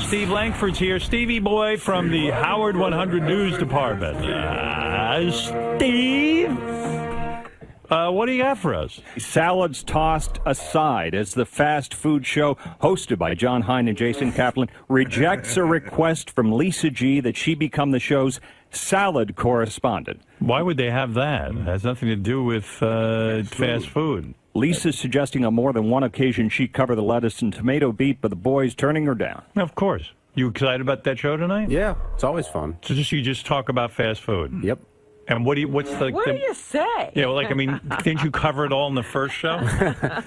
Steve Langford's here. Stevie Boy from the Howard 100 News Department. Steve? What do you got for us? Salads tossed aside as the fast food show hosted by John Hein and Jason Kaplan rejects a request from Lisa G that she become the show's salad correspondent. Why would they have that? It has nothing to do with fast food. Lisa's suggesting on more than one occasion she cover the lettuce and tomato beat, but the boys turning her down. Of course. You excited about that show tonight? Yeah, it's always fun. So you just talk about fast food? Yep. And what do you say? Yeah, well, like, I mean, didn't you cover it all in the first show?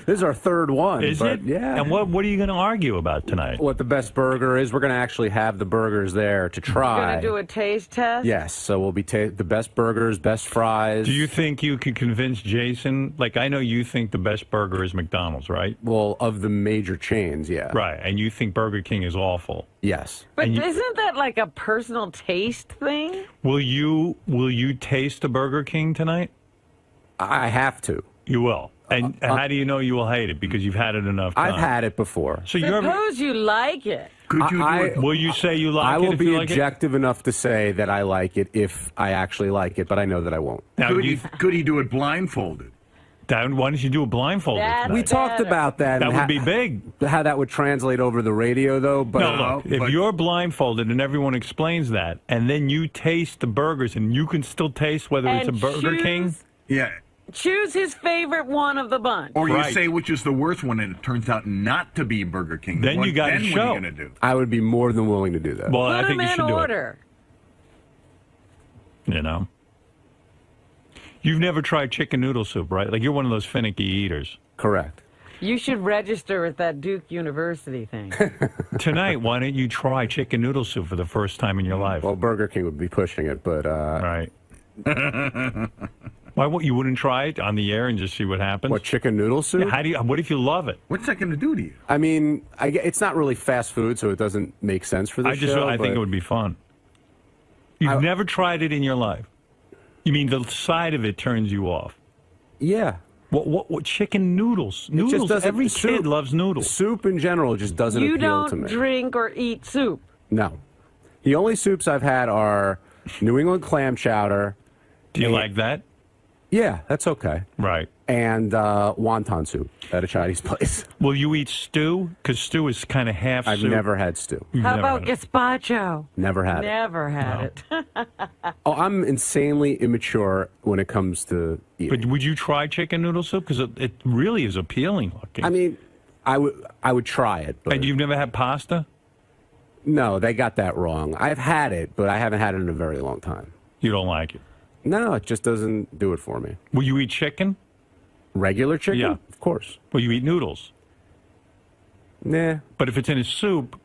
This is our third one. Is it? Yeah. And what are you going to argue about tonight? What the best burger is. We're going to actually have the burgers there to try. You're going to do a taste test? Yes, so we'll be the best burgers, best fries. Do you think you could convince Jason? Like, I know you think the best burger is McDonald's, right? Well, of the major chains, yeah. Right, and you think Burger King is awful. Yes. But isn't that like a personal taste thing? Will you taste a Burger King tonight? I have to. You will. And how do you know you will hate it? Because you've had it enough times. I've had it before. So Suppose you like it. Could you do it? Will you say you like it? I will if be you like objective enough to say that I like it if I actually like it, but I know that I won't. Now, Could he do it blindfolded? why don't you do a blindfolded tonight? We talked about that. That would be big. How that would translate over the radio, though. But No, look, if you're blindfolded and everyone explains that, and then you taste the burgers, and you can still taste whether it's a Burger King. Yeah. Choose his favorite one of the bunch. Or you say which is the worst one, and it turns out not to be Burger King. Then you got to Then show. what are you going to do? I would be more than willing to do that. Well, I Put think them you in should do order. it. You know? You've never tried chicken noodle soup, right? Like, you're one of those finicky eaters. Correct. You should register at that Duke University thing. Tonight, why don't you try chicken noodle soup for the first time in your life? Well, Burger King would be pushing it, but... Right. Why you wouldn't try it on the air and just see what happens? What, chicken noodle soup? Yeah, what if you love it? What's that going to do to you? I mean, it's not really fast food, so it doesn't make sense for this show. I think it would be fun. You've never tried it in your life? You mean the side of it turns you off? Yeah. What chicken noodles? Noodles. Every kid loves noodles. Soup in general just doesn't appeal to me. You don't drink or eat soup? No. The only soups I've had are New England clam chowder. Do you like that? Yeah, that's okay. Right. And wonton soup at a Chinese place. Will you eat stew? Because stew is kind of half I've soup. never had stew. How about gazpacho? Never had it. Never had it. Oh, I'm insanely immature when it comes to eating. But would you try chicken noodle soup? Because it really is appealing looking. I mean, I would try it. But and you've never had pasta? No, they got that wrong. I've had it, but I haven't had it in a very long time. You don't like it? No, it just doesn't do it for me. Will you eat chicken? Regular chicken? Yeah. Of course. Will you eat noodles? Nah. But if it's in a soup,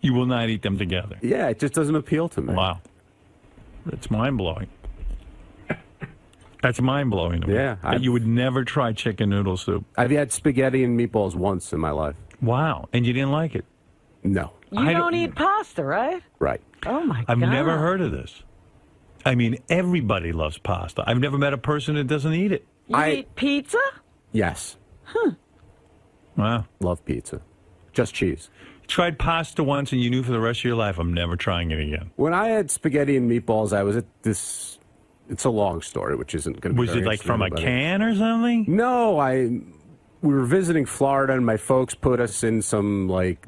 you will not eat them together. Yeah, it just doesn't appeal to me. Wow. That's mind-blowing. That's mind-blowing to me. Yeah. That you would never try chicken noodle soup. I've had spaghetti and meatballs once in my life. Wow. And you didn't like it? No. You don't eat pasta, right? Right. Oh, my God. I've never heard of this. I mean, everybody loves pasta. I've never met a person that doesn't eat it. You eat pizza? Yes. Wow. Love pizza. Just cheese. You tried pasta once and you knew for the rest of your life, I'm never trying it again. When I had spaghetti and meatballs, I was at this... It's a long story, which isn't going to be Was it like from a can or something? No, we were visiting Florida, and my folks put us in some, like,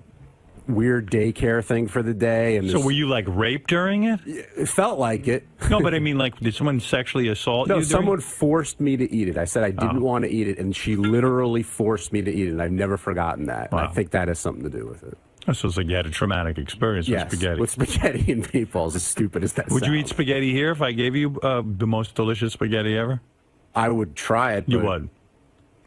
weird daycare thing for the day. And so were you, like, raped during it? It felt like it. No, but I mean, like, did someone sexually assault you? No, someone forced me to eat it. I said I didn't want to eat it, and she literally forced me to eat it, and I've never forgotten that. Wow. And I think that has something to do with it. So it's like you had a traumatic experience with spaghetti. With spaghetti and meatballs, as stupid as that Would sounds. you eat spaghetti here if I gave you the most delicious spaghetti ever? I would try it. You would.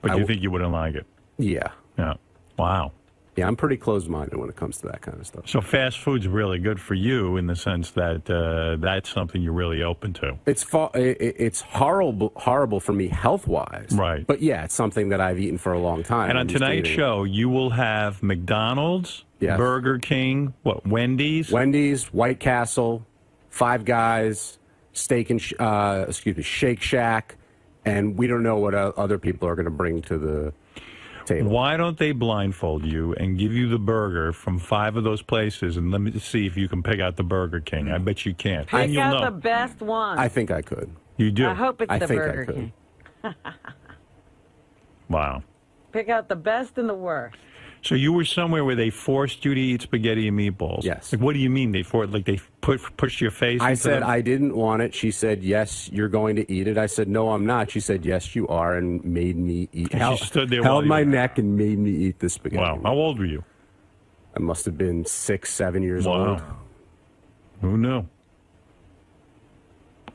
But you think you wouldn't like it? Yeah. Yeah. Wow. Yeah, I'm pretty closed-minded when it comes to that kind of stuff. So fast food's really good for you in the sense that that's something you're really open to. It's horrible for me health-wise. Right. But yeah, it's something that I've eaten for a long time. And on tonight's show, you will have McDonald's, Burger King, Wendy's? Wendy's, White Castle, Five Guys, Shake Shack, and we don't know what other people are going to bring to the table. Why don't they blindfold you and give you the burger from 5 of those places, and let me see if you can pick out the Burger King. I bet you can't. Pick out the best one. I think I could. You do? I hope it's I the think Burger I could. King. Wow. Pick out the best and the worst. So you were somewhere where they forced you to eat spaghetti and meatballs. Yes. Like, what do you mean they forced? Like they pushed your face? I into said them? I didn't want it. She said, yes, you're going to eat it. I said, no, I'm not. She said, yes, you are, and made me eat. She stood there while held you- my neck and made me eat the spaghetti. Wow. How old were you? I must have been 6, 7 years Wow. old. Who knew?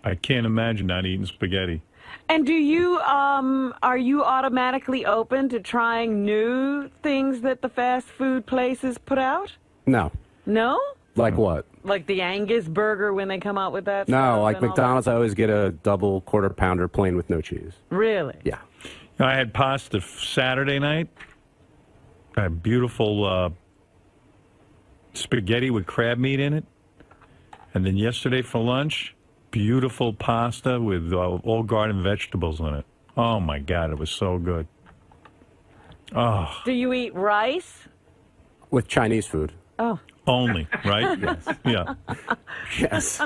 I can't imagine not eating spaghetti. And do you, are you automatically open to trying new things that the fast food places put out? No. No? Like what? Like the Angus burger when they come out with that? No, stuff like and all McDonald's, I always get a double quarter pounder plain with no cheese. that? Really? Yeah. I had pasta Saturday night. I had beautiful spaghetti with crab meat in it. And then yesterday for lunch, beautiful pasta with all garden vegetables in it. Oh, my God, it was so good. Oh, Do you eat rice? With Chinese food. Oh. only, right? Yes. Yeah. Yes.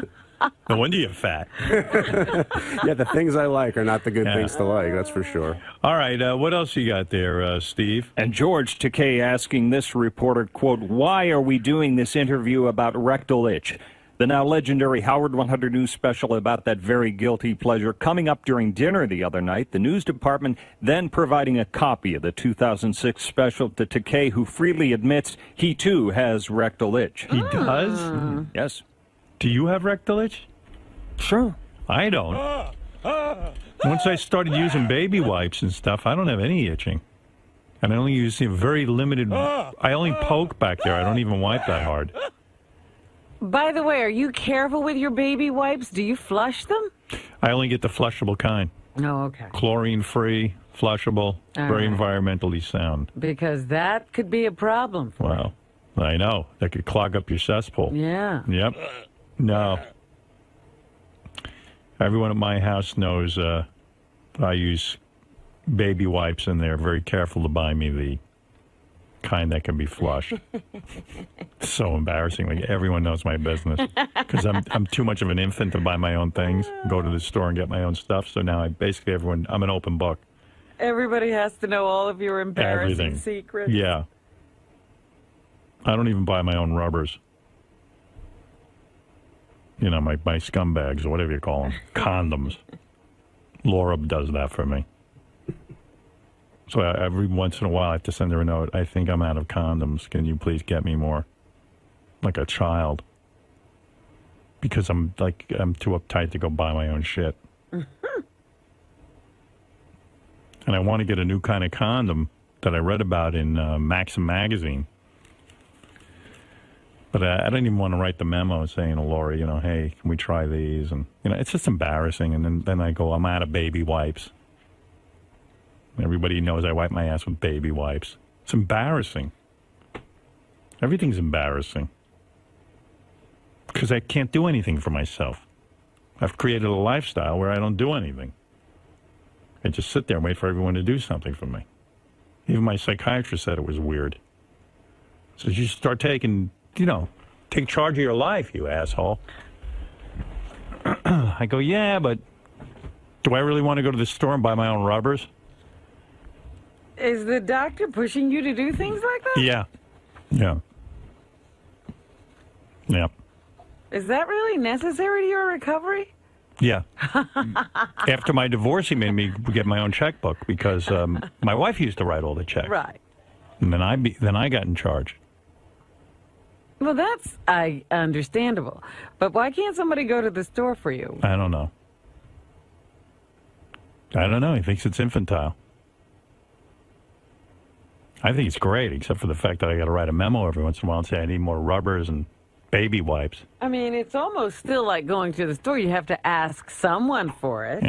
No wonder you're fat. Yeah, the things I like are not the good things to like, that's for sure. All right, what else you got there, Steve? And 𝗦𝗫𝗄𝗿 asking this reporter, quote, why are we doing this interview about rectal itch? The now legendary Howard 100 News special about that very guilty pleasure coming up during dinner the other night. The news department then providing a copy of the 2006 special to 𝗫𝗄𝗿, who freely admits he too has rectal itch. He does? Yes. Do you have rectal itch? Sure. I don't. Once I started using baby wipes and stuff, I don't have any itching. And I only use a very limited... I only poke back there. I don't even wipe that hard. By the way, are you careful with your baby wipes? Do you flush them? I only get the flushable kind. Oh, okay. Chlorine-free, flushable, very right. environmentally sound. Because that could be a problem for Wow. I know. That could clog up your cesspool. you. Yeah. Yep. No. Everyone at my house knows I use baby wipes, and they're very careful to buy me the kind that can be flushed. So embarrassing. Like, everyone knows my business because I'm too much of an infant to buy my own things, go to the store and get my own stuff. So now I'm an open book. Everybody has to know all of your embarrassing Everything. secrets. Yeah. I don't even buy my own rubbers. You know, my scumbags or whatever you call them. Condoms. Laura does that for me. So every once in a while I have to send her a note. I think I'm out of condoms. Can you please get me more? Like a child. Because I'm too uptight to go buy my own shit. And I want to get a new kind of condom that I read about in Maxim magazine. But I don't even want to write the memo saying to Laura, hey, can we try these? And, it's just embarrassing. And then I go, I'm out of baby wipes. Everybody knows I wipe my ass with baby wipes. It's embarrassing. Everything's embarrassing. Because I can't do anything for myself. I've created a lifestyle where I don't do anything. I just sit there and wait for everyone to do something for me. Even my psychiatrist said it was weird. So you start taking, take charge of your life, you asshole. I go, yeah, but do I really want to go to the store and buy my own rubbers? Is the doctor pushing you to do things like that? Yeah. Yeah. Yeah. Is that really necessary to your recovery? Yeah. After my divorce, he made me get my own checkbook because my wife used to write all the checks. Right. And then I got in charge. Well, that's understandable. But why can't somebody go to the store for you? I don't know. He thinks it's infantile. I think it's great, except for the fact that I got to write a memo every once in a while and say I need more rubbers and baby wipes. I mean, it's almost still like going to the store. You have to ask someone for it.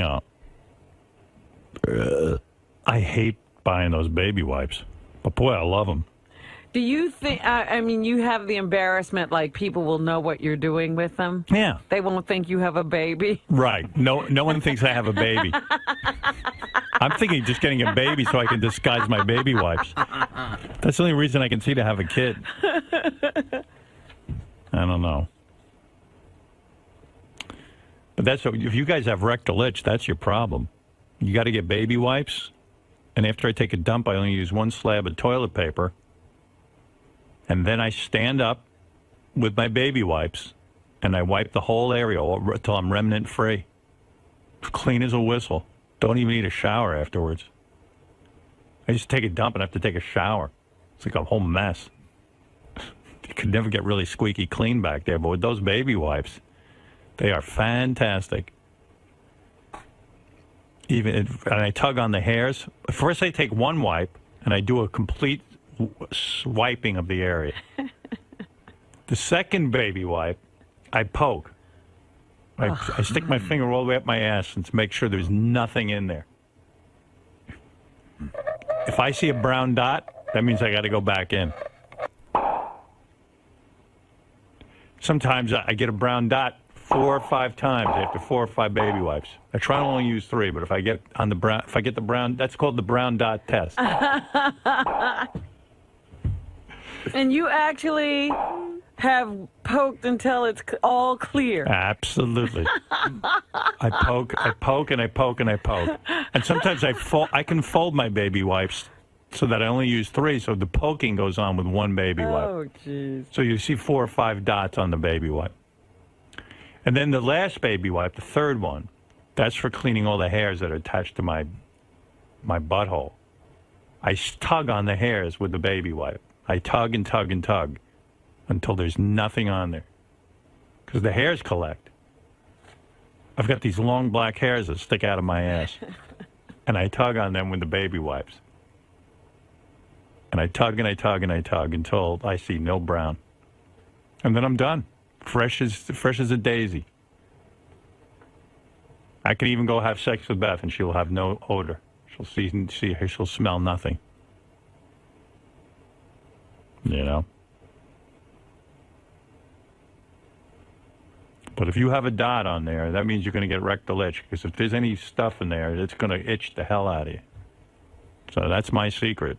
I hate buying those baby wipes, but boy, I love them. Do you think, I mean, you have the embarrassment, like people will know what you're doing with them? Yeah. They won't think you have a baby? Right. No one thinks I have a baby. I'm thinking just getting a baby so I can disguise my baby wipes. That's the only reason I can see to have a kid. I don't know. But that's if you guys have rectal itch, that's your problem. You got to get baby wipes. And after I take a dump, I only use one slab of toilet paper. And then I stand up with my baby wipes, and I wipe the whole area until I'm remnant free. Clean as a whistle. Don't even need a shower afterwards. I just take a dump and have to take a shower. It's like a whole mess. You could never get really squeaky clean back there, but with those baby wipes, they are fantastic. And I tug on the hairs. First I take one wipe, and I do a complete swiping of the area. The second baby wipe, I poke. I stick my finger all the way up my ass and to make sure there's nothing in there. If I see a brown dot, that means I got to go back in. Sometimes I get a brown dot 4 or 5 times after 4 or 5 baby wipes. I try to only use 3, but if I get the brown, that's called the brown dot test. And you actually have poked until it's all clear. Absolutely. I poke, and I poke, and I poke. And sometimes I can fold my baby wipes so that I only use 3, so the poking goes on with one baby wipe. Oh, jeez. So you see 4 or 5 dots on the baby wipe. And then the last baby wipe, the third one, that's for cleaning all the hairs that are attached to my butthole. I tug on the hairs with the baby wipe. I tug and tug and tug until there's nothing on there. Because the hairs collect. I've got these long black hairs that stick out of my ass. And I tug on them with the baby wipes. And I tug and I tug and I tug until I see no brown. And then I'm done. Fresh as a daisy. I can even go have sex with Beth and she'll have no odor. She'll smell nothing. You know? But if you have a dot on there, that means you're going to get rectal itch. Because if there's any stuff in there, it's going to itch the hell out of you. So that's my secret.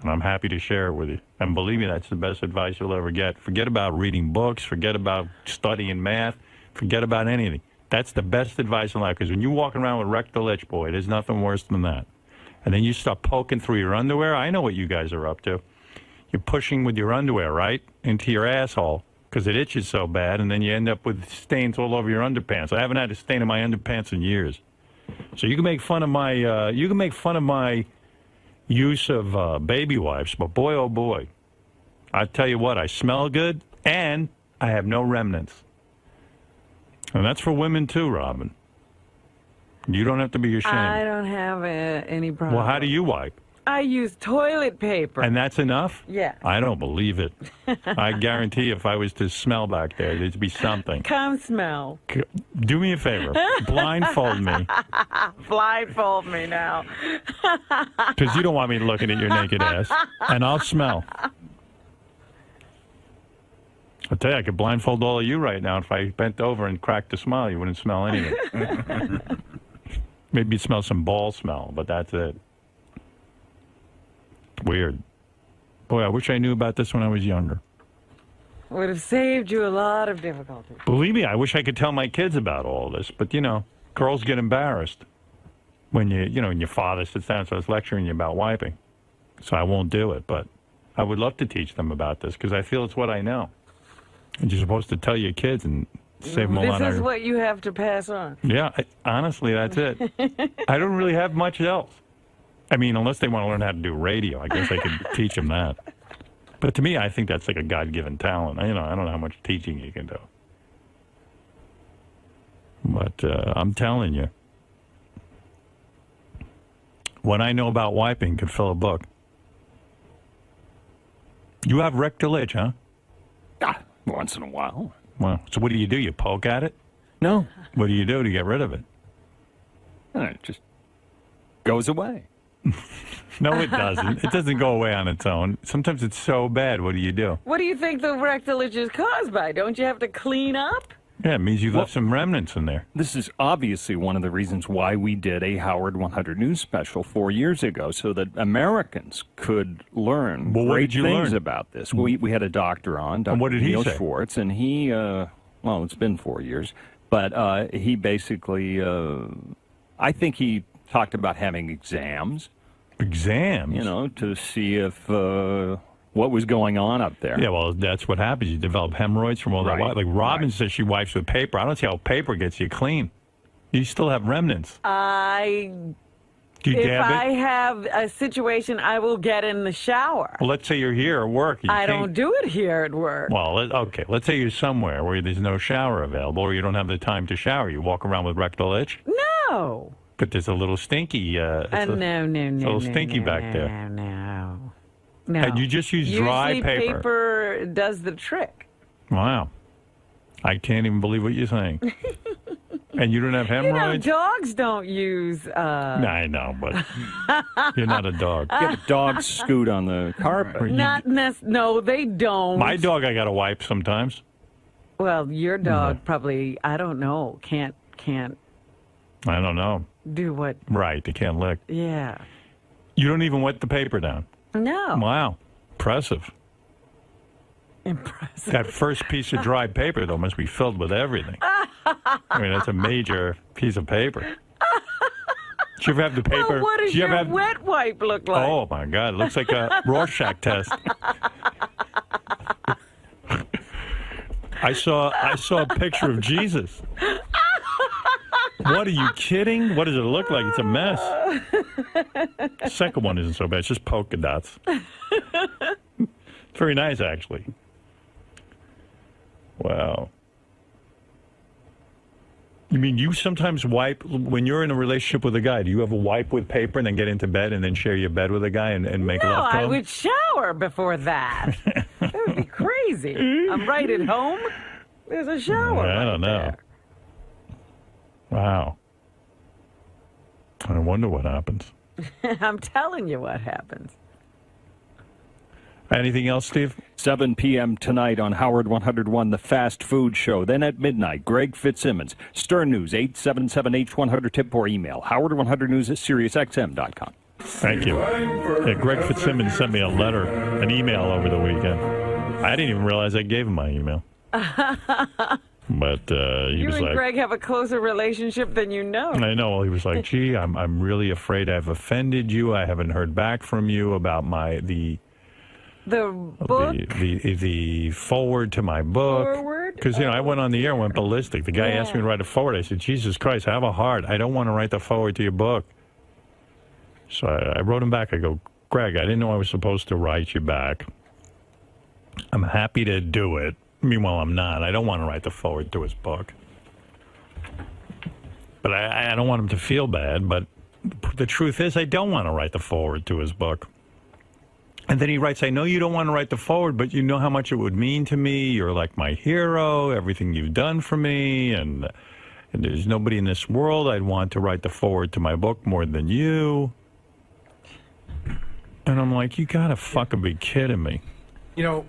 And I'm happy to share it with you. And believe me, that's the best advice you'll ever get. Forget about reading books. Forget about studying math. Forget about anything. That's the best advice in life. Because when you're walking around with rectal itch, boy, there's nothing worse than that. And then you start poking through your underwear. I know what you guys are up to. You're pushing with your underwear, right, into your asshole because it itches so bad, and then you end up with stains all over your underpants. I haven't had a stain in my underpants in years. So you can make fun of my use of baby wipes, but boy, oh boy, I tell you what, I smell good and I have no remnants. And that's for women too, Robin. You don't have to be ashamed. I don't have any problem. Well, how do you wipe? I use toilet paper. And that's enough? Yeah. I don't believe it. I guarantee if I was to smell back there, there'd be something. Come smell. Do me a favor. Blindfold me. Blindfold me now. Because you don't want me looking at your naked ass. And I'll smell. I'll tell you, I could blindfold all of you right now. If I bent over and cracked a smile, you wouldn't smell anything. Maybe you'd smell some ball smell, but that's it. Weird. Boy, I wish I knew about this when I was younger. Would have saved you a lot of difficulty. Believe me, I wish I could tell my kids about all this, but, you know, girls get embarrassed when when your father sits down and starts lecturing you about wiping. So I won't do it, but I would love to teach them about this because I feel it's what I know. And you're supposed to tell your kids and save them a lot of... This is what you have to pass on. Yeah, honestly, that's it. I don't really have much else. I mean, unless they want to learn how to do radio, I guess I could teach them that. But to me, I think that's like a God-given talent. I don't know how much teaching you can do. But I'm telling you, what I know about wiping could fill a book. You have rectal itch, huh? Once in a while. Well, so what do? You poke at it? No. What do you do to get rid of it? It just goes away. No, it doesn't. It doesn't go away on its own. Sometimes it's so bad. What do you do? What do you think the rectal itch is caused by? Don't you have to clean up? Yeah, it means you've left some remnants in there. This is obviously one of the reasons why we did a Howard 100 News special 4 years ago, so that Americans could learn Well, what great did you things learn? about this. We had a doctor on, Dr. And what did he Neil say? Schwartz, and he, well, it's been 4 years, but he basically, I think he talked about having exams. Exams? You know, to see if what was going on up there. Yeah, well, that's what happens. You develop hemorrhoids from all that. Right. Like Robin says she wipes with paper. I don't see how paper gets you clean. You still have remnants. Do you If dab I it? have a situation, I will get in the shower. Well, let's say you're here at work. I don't do it here at work. Well, okay. Let's say you're somewhere where there's no shower available, or you don't have the time to shower. You walk around with rectal itch. No. But there's a little stinky. No. a little stinky back there. No. And you just use dry Usually paper. paper does the trick. Wow. I can't even believe what you're saying. And you don't have You know, hemorrhoids? dogs don't use. I know, but you're not a dog. Yeah, but dogs scoot on the carpet. No, they don't. My dog, I got to wipe sometimes. Well, your dog probably, I don't know, can't I don't know. do what. Right, they can't lick. Yeah. You don't even wet the paper down. No. Wow. Impressive. Impressive. That first piece of dry paper, though, must be filled with everything. I mean, that's a major piece of paper. Do you ever have the paper? Well, what does do you your ever have... wet wipe look like? Oh, my God. It looks like a Rorschach test. I saw a picture of Jesus. What, are you kidding? What does it look like? It's a mess. The second one isn't so bad. It's just polka dots. It's very nice, actually. Wow. You mean you sometimes wipe, when you're in a relationship with a guy, do you ever wipe with paper and then get into bed and then share your bed with a guy and make love to him? I would shower before that. That would be crazy. I'm right at home. There's a shower. I don't know. There. Wow. I wonder what happens. I'm telling you what happens. Anything else, Steve? 7 p.m. tonight on Howard 101, the fast food show. Then at midnight, Greg Fitzsimmons. Stern News, 877-H100-TIP or email. Howard100news at SiriusXM.com. Thank you. Yeah, Greg Fitzsimmons sent me a letter, an email over the weekend. I didn't even realize I gave him my email. But he You was and like, Greg have a closer relationship than you know. I know. Well, he was like, gee, I'm really afraid I've offended you. I haven't heard back from you about the book? the forward to my book. Forward? Because, I went on the air and went ballistic. The guy asked me to write a forward. I said, Jesus Christ, I have a heart. I don't want to write the forward to your book. So I wrote him back. I go, Greg, I didn't know I was supposed to write you back. I'm happy to do it. Meanwhile, I'm not. I don't want to write the forward to his book. But I don't want him to feel bad. But the truth is, I don't want to write the forward to his book. And then he writes, I know you don't want to write the forward, but you know how much it would mean to me. You're like my hero, everything you've done for me. And there's nobody in this world I'd want to write the forward to my book more than you. And I'm like, you got to fucking be kidding me.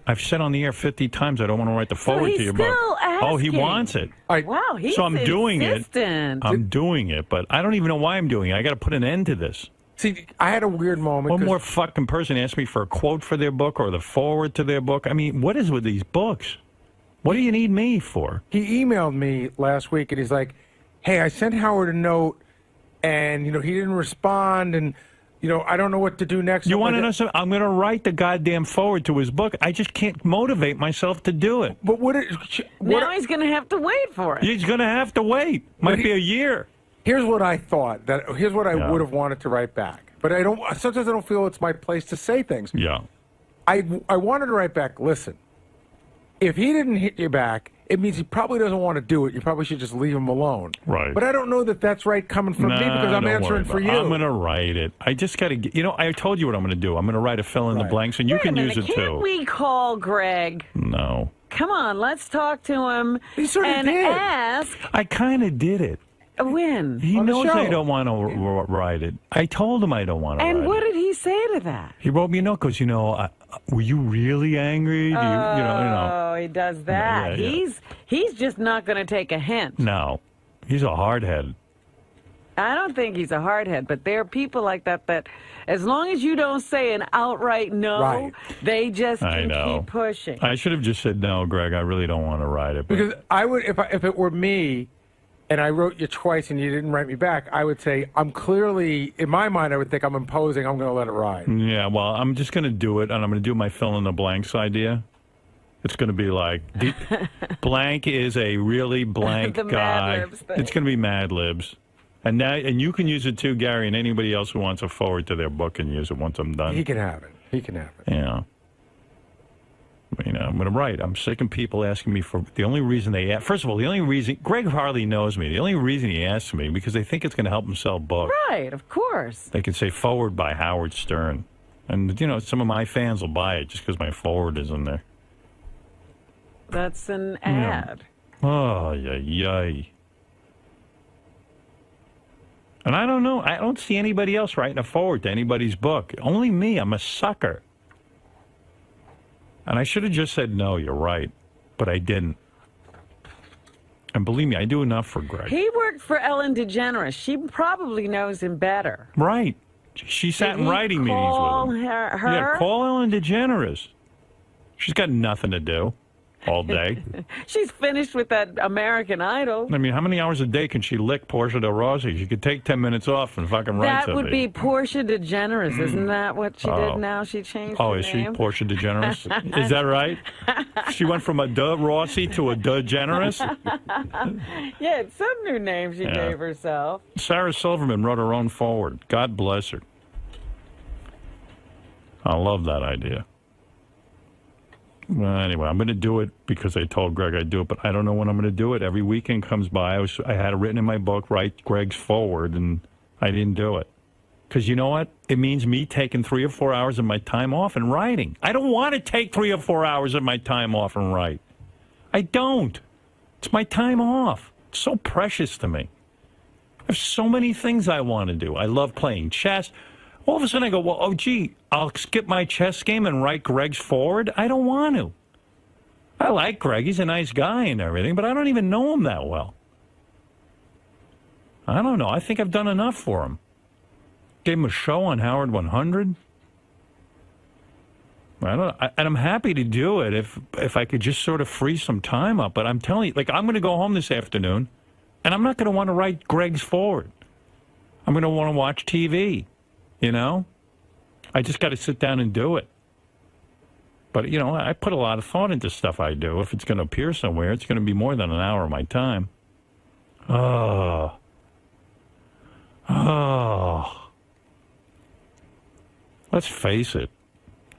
I've said on the air 50 times I don't want to write the forward to your book. Oh, he wants it. Wow, he's So I'm doing insistent. it. I'm doing it, but I don't even know why I'm doing it. I got to put an end to this. See, I had a weird moment. One more fucking person asked me for a quote for their book or the forward to their book. I mean, what is with these books? What do you need me for? He emailed me last week, and he's like, hey, I sent Howard a note, and, he didn't respond, and, I don't know what to do next. You want to know something? I'm going to write the goddamn forward to his book. I just can't motivate myself to do it. But now he's going to have to wait for it. He's going to have to wait. Might be a year. Here's what I thought. Here's what I would have wanted to write back. But sometimes I don't feel it's my place to say things. Yeah. I wanted to write back, listen, if he didn't hit you back, it means he probably doesn't want to do it. You probably should just leave him alone. Right. But I don't know that that's right coming from me because I'm answering for you. I'm going to write it. I just got to I told you what I'm going to do. I'm going to write a fill in the blanks, and you can use it too. Can't we call Greg? No. Come on, let's talk to him He sort of and did. ask. I kind of did it. When? He On the knows show. I don't want to write it. I told him I don't want to write And what it. did he say to that? He wrote me a note because, were you really angry? Do you know. Oh, he does that. Yeah. He's just not going to take a hint. No, he's a hardhead. I don't think he's a hardhead, but there are people like that as long as you don't say an outright no, Right. they just I can know. keep pushing. I should have just said, no, Greg, I really don't want to write it. But Because I would, if it were me, and I wrote you twice and you didn't write me back, I would say I'm clearly, in my mind, I would think I'm imposing. I'm going to let it ride. yeah, well, I'm just going to do it, and I'm going to do my fill in the blanks idea. It's going to be like, blank is a really blank The guy. Mad Libs thing. It's going to be Mad Libs. And you can use it too, Gary, and anybody else who wants a forward to their book can use it once I'm done. He can have it. He can have it. Yeah. I'm going to write. I'm sick of people asking me for the only reason first of all, the only reason Greg hardly knows me. The only reason he asks me because they think it's going to help him sell books. Right, of course. They can say forward by Howard Stern. And, some of my fans will buy it just because my forward is in there. That's an ad. Oh, yay. And I don't know. I don't see anybody else writing a forward to anybody's book. Only me. I'm a sucker. And I should have just said, no, you're right. But I didn't. And believe me, I do enough for Greg. He worked for Ellen DeGeneres. She probably knows him better. Right. She sat in writing meetings with him. Her? Yeah, call Ellen DeGeneres. She's got nothing to do all day. She's finished with that American Idol. I mean, how many hours a day can she lick Portia de Rossi? She could take 10 minutes off and fucking write That something. would be Portia DeGeneres, isn't that what she did now? She changed her is name. she Portia DeGeneres? Is that right? She went from a De Rossi to a DeGeneres? Yeah, it's some new name she gave herself. Sarah Silverman wrote her own forward. God bless her. I love that idea. Well, anyway, I'm going to do it because I told Greg I'd do it, but I don't know when I'm going to do it. Every weekend comes by. I had it written in my book, write Greg's forward, and I didn't do it. Because you know what? It means me taking 3 or 4 hours of my time off and writing. I don't want to take 3 or 4 hours of my time off and write. I don't. It's my time off. It's so precious to me. I have so many things I want to do. I love playing chess. All of a sudden I go, well, I'll skip my chess game and write Greg's forward. I don't want to. I like Greg. He's a nice guy and everything, but I don't even know him that well. I don't know. I think I've done enough for him. Gave him a show on Howard 100. And I'm happy to do it if I could just sort of free some time up. But I'm telling you, I'm going to go home this afternoon, and I'm not going to want to write Greg's forward. I'm going to want to watch TV. I just got to sit down and do it. But, I put a lot of thought into stuff I do. If it's going to appear somewhere, it's going to be more than an hour of my time. Oh. Let's face it.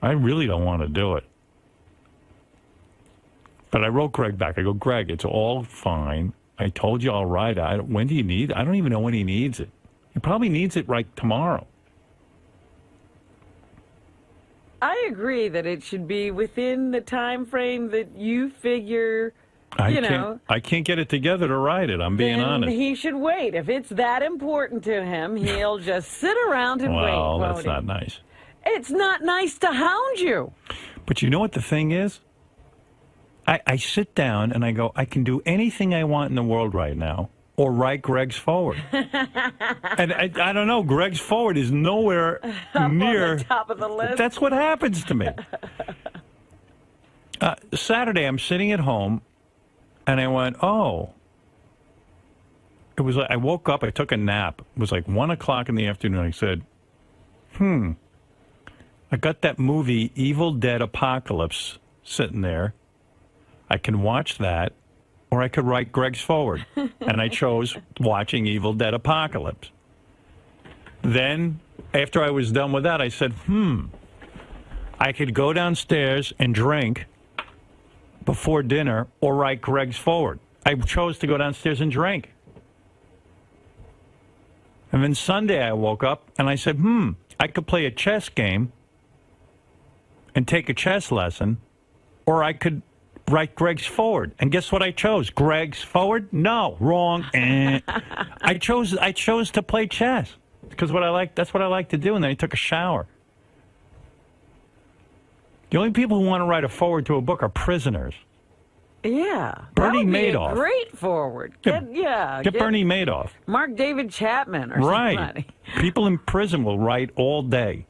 I really don't want to do it. But I wrote Greg back. I go, Greg, it's all fine. I told you I'll write it. When do you need it? I don't even know when he needs it. He probably needs it right tomorrow. I agree that it should be within the time frame that you figure, I can't get it together to write it. I'm being then honest. he should wait. If it's that important to him, he'll just sit around and wait. Well, that's won't not he? nice. It's not nice to hound you. But you know what the thing is? I sit down and I go, I can do anything I want in the world right now or write Greg's forward. And I don't know, Greg's forward is nowhere near on the top of the list. That's what happens to me. Saturday, I'm sitting at home, and I went, It was like I woke up, I took a nap. It was like 1 o'clock in the afternoon. I said, I got that movie Evil Dead Apocalypse sitting there. I can watch that, or I could write Greg's forward. And I chose watching Evil Dead Apocalypse. Then, after I was done with that, I said, I could go downstairs and drink before dinner or write Greg's forward. I chose to go downstairs and drink. And then Sunday I woke up and I said, I could play a chess game and take a chess lesson, or I could write Greg's Forward. And guess what I chose? Greg's Forward? No, wrong. I chose to play chess because that's what I like to do. And then I took a shower. The only people who want to write a forward to a book are prisoners. Yeah. Bernie that would Madoff. Be a great forward. Get Bernie Madoff. Mark David Chapman or somebody. People in prison will write all day.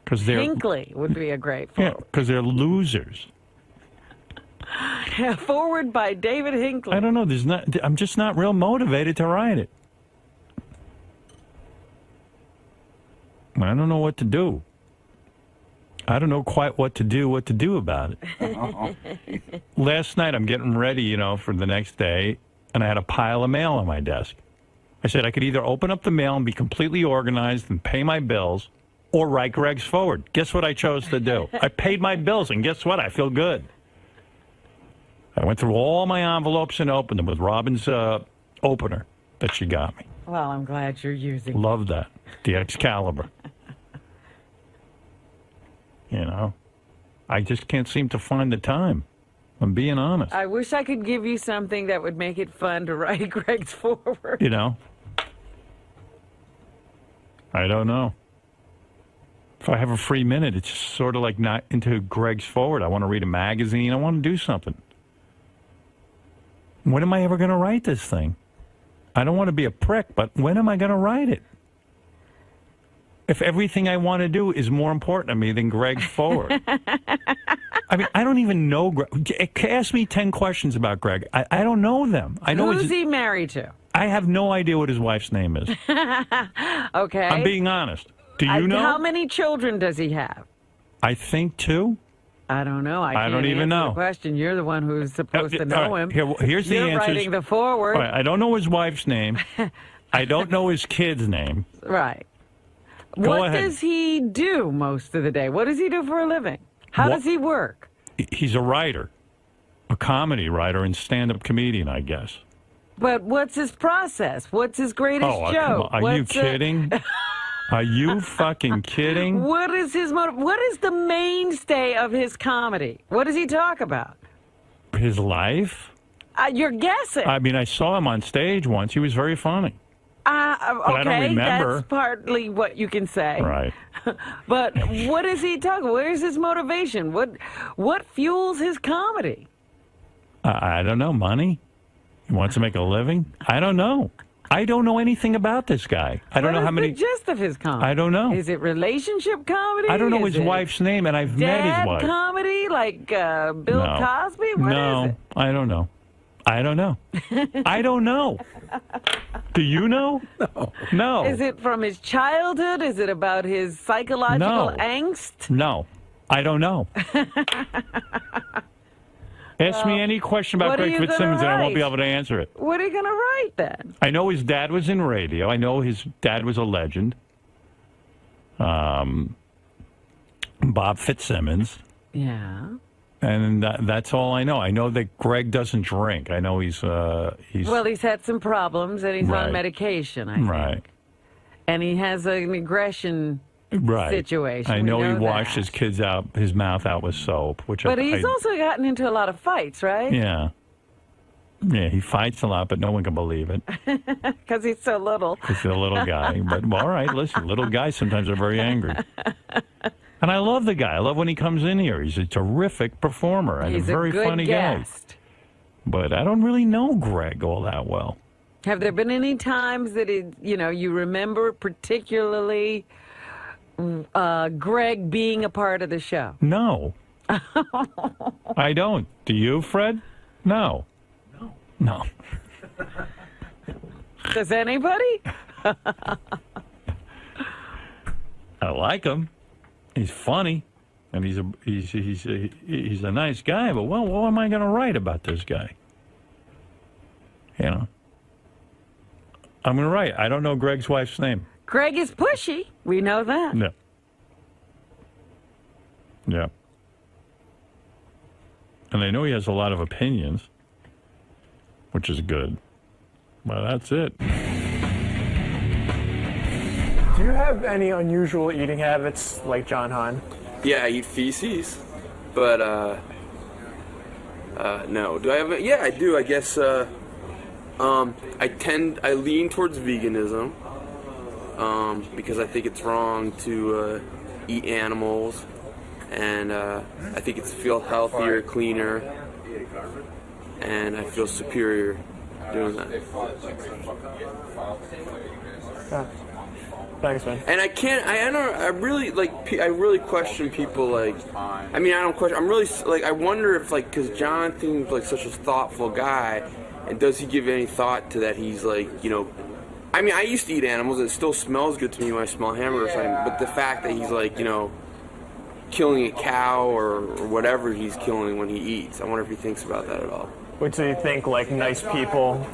Hinckley would be a great forward. Yeah, because they're losers. Forward by David Hinckley. I don't know. I'm just not real motivated to write it. I don't know what to do. I don't know quite what to do about it. Last night, I'm getting ready, for the next day, and I had a pile of mail on my desk. I said I could either open up the mail and be completely organized and pay my bills, or write Greg's Forward. Guess what I chose to do? I paid my bills, and guess what? I feel good. I went through all my envelopes and opened them with Robin's opener that she got me. Well, I'm glad you're using it. Love that. The 𝗦𝗫𝗄𝗿𝗱. I just can't seem to find the time. I'm being honest. I wish I could give you something that would make it fun to write Greg's Forward. I don't know. If I have a free minute, it's just sort of like not into Greg's Forward. I want to read a magazine. I want to do something. When am I ever going to write this thing? I don't want to be a prick, but when am I going to write it? If everything I want to do is more important to me than Greg's Forward. I mean, I don't even know Greg. Ask me 10 questions about Greg. I don't know them. I know Who's he married to? I have no idea what his wife's name is. Okay. I'm being honest. Do you know? How many children does he have? I think 2. I don't know. I don't even know. The question. You're the one who's supposed to know him. Here's the answer. You're writing the forward. Right, I don't know his wife's name. I don't know his kid's name. Right. Go what ahead. does he do most of the day? What does he do for a living? How does he work? He's a writer, a comedy writer and stand-up comedian, I guess. But what's his process? What's his greatest joke? Are you kidding? Are you fucking kidding? What is his motive? What is the mainstay of his comedy? What does he talk about? His life? You're guessing. I mean, I saw him on stage once. He was very funny. Okay, I don't remember. That's partly what you can say. Right. But what is he talking? Where's his motivation? What fuels his comedy? I don't know. Money? He wants to make a living? I don't know. I don't know anything about this guy. I don't know how many. What is the gist of his comedy? I don't know. Is it relationship comedy? I don't know his wife's name, and I've met his wife. Comedy like Bill Cosby? What is it? I don't know. I don't know. I don't know. Do you know? No. Is it from his childhood? Is it about his psychological angst? No. I don't know. Ask me any question about Greg Fitzsimmons, and I won't be able to answer it. What are you going to write then? I know his dad was in radio. I know his dad was a legend. Bob Fitzsimmons. Yeah. And that's all I know. I know that Greg doesn't drink. I know he's well, he's had some problems, and he's on medication, I think. Right. And he has an aggression situation. I know he washed his kids out, his mouth out with soap. But he's also gotten into a lot of fights, right? Yeah. Yeah, he fights a lot, but no one can believe it. Because he's so little. He's a little guy. But, all right, listen, little guys sometimes are very angry. And I love the guy. I love when he comes in here. He's a terrific performer and he's a very funny guest. guy. But I don't really know Greg all that well. Have there been any times that you remember particularly Greg being a part of the show? No. I don't. Do you, Fred? No. No. Does anybody? I like him. He's funny, and he's a nice guy. But what am I going to write about this guy? I'm going to write. I don't know Greg's wife's name. Greg is pushy. We know that. Yeah. Yeah. And I know he has a lot of opinions, which is good. Well, that's it. Do you have any unusual eating habits like John Hein? Yeah, I eat feces, but No. Do I have? Yeah, I do. I guess. I lean towards veganism. Because I think it's wrong to eat animals, and I think it's feel healthier, cleaner, and I feel superior doing that. Thanks, man. And I really question people, like, I mean, I don't question, I'm really, like, I wonder if, like, because John seems like such a thoughtful guy, and does he give any thought to that he's, like, you know, I mean, I used to eat animals, it still smells good to me when I smell hamburger or something, but the fact that he's, like, you know, killing a cow or whatever he's killing when he eats, I wonder if he thinks about that at all. Wait, so you think, like, nice people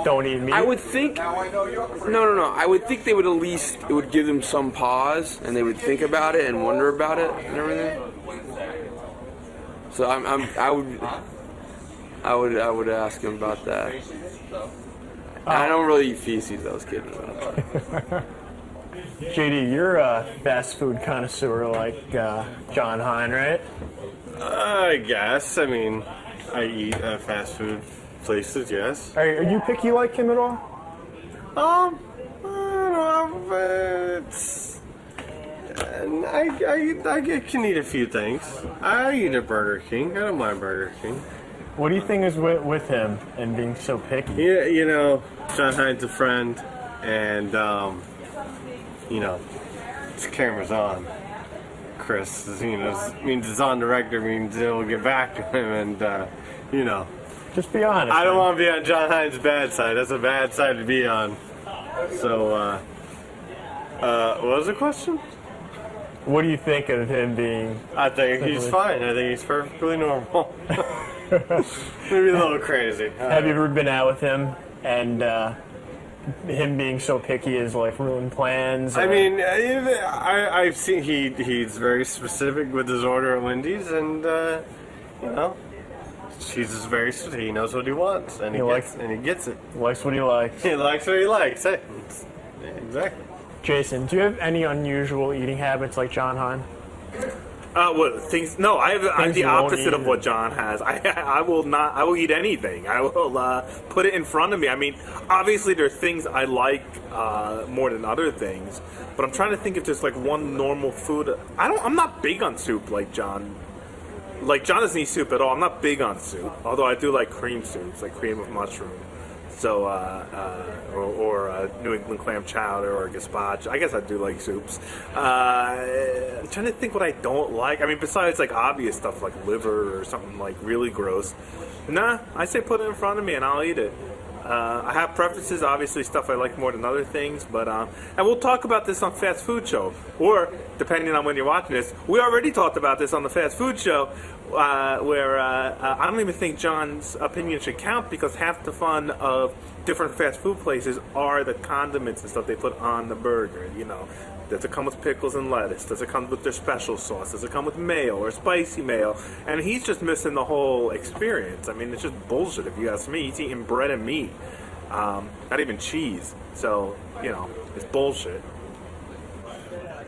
don't eat meat? I would think, no. I would think they would at least, it would give them some pause, and they would think about it and wonder about it and everything. So I would ask him about that. I don't really eat feces, I was kidding about that. JD, you're a fast food connoisseur like John Hein, right? I guess. I mean, I eat at fast food places, yes. Are you picky like him at all? I don't know, I can eat a few things. I eat at Burger King. I don't mind Burger King. What do you think is with him and being so picky? Yeah, you know, John Hein's a friend, and you know, this camera's on. Chris, you know, means it's on the record, means it'll get back to him, and you know. Just be honest. I don't want to be on John Hein's bad side. That's a bad side to be on. So, what was the question? What do you think of him being? I think he's fine. I think he's perfectly normal. Maybe a little crazy. Have you ever been out with him and him being so picky is like ruined plans? I mean, I've seen he's very specific with his order at Wendy's, and you know, he's just very he knows what he wants, and he gets it. He likes what he likes. He likes what he likes. Hey, exactly. Jason, do you have any unusual eating habits like John Hein? What things? No, I'm the opposite of what John has. I will not. I will eat anything. I will put it in front of me. I mean, obviously there are things I like more than other things, but I'm trying to think if there's like one normal food. I'm not big on soup like John. Like John doesn't eat soup at all. I'm not big on soup, although I do like cream soups, like cream of mushroom. So, or New England clam chowder or gazpacho. I guess I do like soups. I'm trying to think what I don't like. I mean, besides like obvious stuff like liver or something like really gross. Nah, I say put it in front of me and I'll eat it. I have preferences, obviously stuff I like more than other things, but and we'll talk about this on Fast Food Show, or depending on when you're watching this, we already talked about this on the Fast Food Show, where I don't even think John's opinion should count because half the fun of different fast food places are the condiments and stuff they put on the burger. You know, does it come with pickles and lettuce? Does it come with their special sauce? Does it come with mayo or spicy mayo? And he's just missing the whole experience. I mean, it's just bullshit if you ask me. He's eating bread and meat, not even cheese. So, you know, it's bullshit.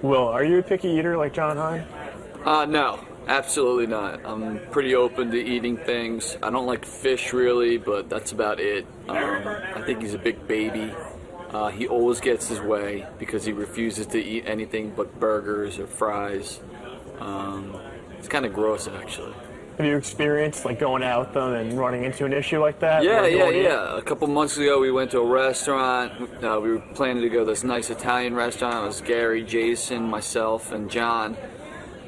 Will, are you a picky eater like John Hein? No, absolutely not. I'm pretty open to eating things. I don't like fish really, but that's about it. I think he's a big baby. He always gets his way because he refuses to eat anything but burgers or fries. It's kind of gross, actually. Have you experienced like going out with them and running into an issue like that? Yeah. A couple months ago, we went to a restaurant. We were planning to go to this nice Italian restaurant. It was Gary, Jason, myself, and John.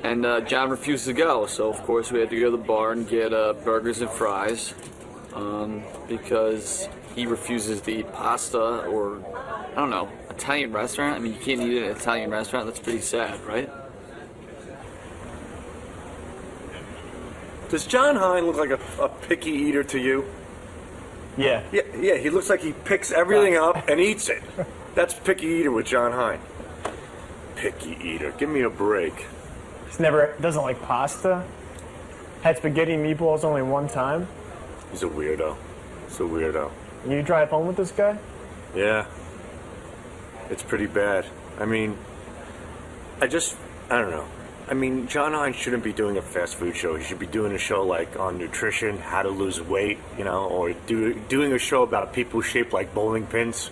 And John refused to go, so of course we had to go to the bar and get burgers and fries because he refuses to eat pasta or, I don't know, Italian restaurant? I mean, you can't eat at an Italian restaurant. That's pretty sad, right? Does John Hein look like a picky eater to you? Yeah. Yeah, he looks like he picks everything up and eats it. That's picky eater with John Hein. Picky eater. Give me a break. Doesn't like pasta. Had spaghetti and meatballs only one time. He's a weirdo. He's a weirdo. You drive home with this guy? Yeah. It's pretty bad. I mean, I don't know. I mean, John Hein shouldn't be doing a fast food show. He should be doing a show like on nutrition, how to lose weight, you know, or doing a show about people shaped like bowling pins.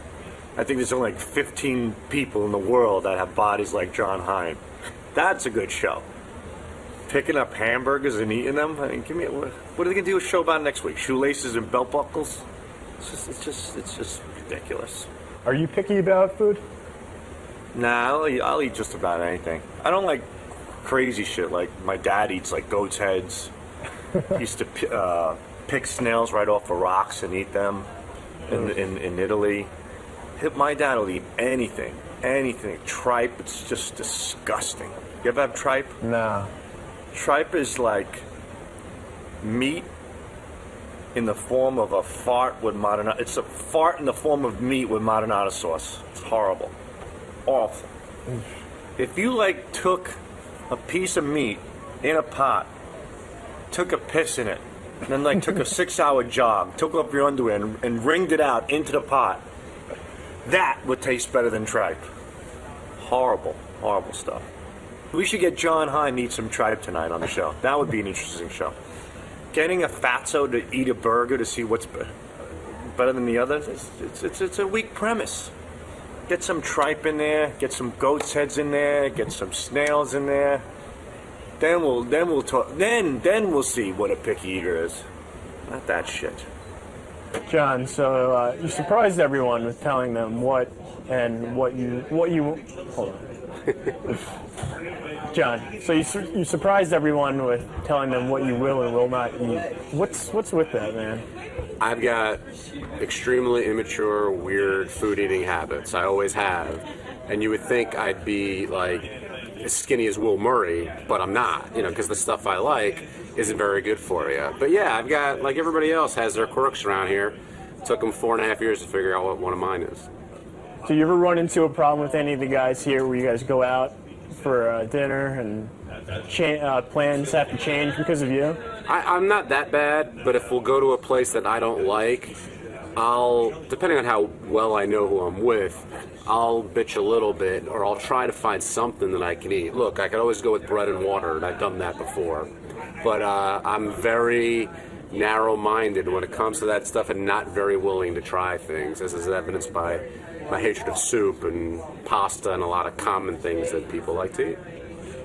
I think there's only like 15 people in the world that have bodies like John Hein. That's a good show. Picking up hamburgers and eating them. I mean, what are they gonna do a show about next week? Shoelaces and belt buckles? It's just ridiculous. Are you picky about food? Nah, I'll eat just about anything. I don't like crazy shit. Like my dad eats like goat's heads. He used to pick snails right off of rocks and eat them in Italy. My dad will eat anything. Tripe, it's just disgusting. You ever have tripe? No. Tripe is like meat in the form of a fart with marinara. It's a fart in the form of meat with marinara sauce. It's horrible. Awful. If you like took a piece of meat in a pot, took a piss in it, and then like took a 6-hour jog, took off your underwear and wringed it out into the pot, that would taste better than tripe. Horrible stuff. We should get John Hein to eat some tripe tonight on the show. That would be an interesting show. Getting a fatso to eat a burger to see what's better than the others, it's a weak premise. Get some tripe in there, get some goat's heads in there, get some snails in there. Then we'll talk. Then we'll see what a picky eater is. Not that shit. John, so you surprised everyone with telling them what you hold on. John, so you surprised everyone with telling them what you will and will not eat. What's with that, man? I've got extremely immature, weird food-eating habits. I always have. And you would think I'd be, like, as skinny as _𝗏𝗏, but I'm not, you know, because the stuff I like isn't very good for you. But, yeah, I've got, like everybody else, has their quirks around here. Took them 4.5 years to figure out what one of mine is. Do you ever run into a problem with any of the guys here where you guys go out for dinner and plans have to change because of you? I'm not that bad, but if we'll go to a place that I don't like, I'll, depending on how well I know who I'm with, I'll bitch a little bit, or I'll try to find something that I can eat. Look, I could always go with bread and water, and I've done that before. But I'm very narrow-minded when it comes to that stuff and not very willing to try things, as is evidenced by my hatred of soup and pasta and a lot of common things that people like to eat.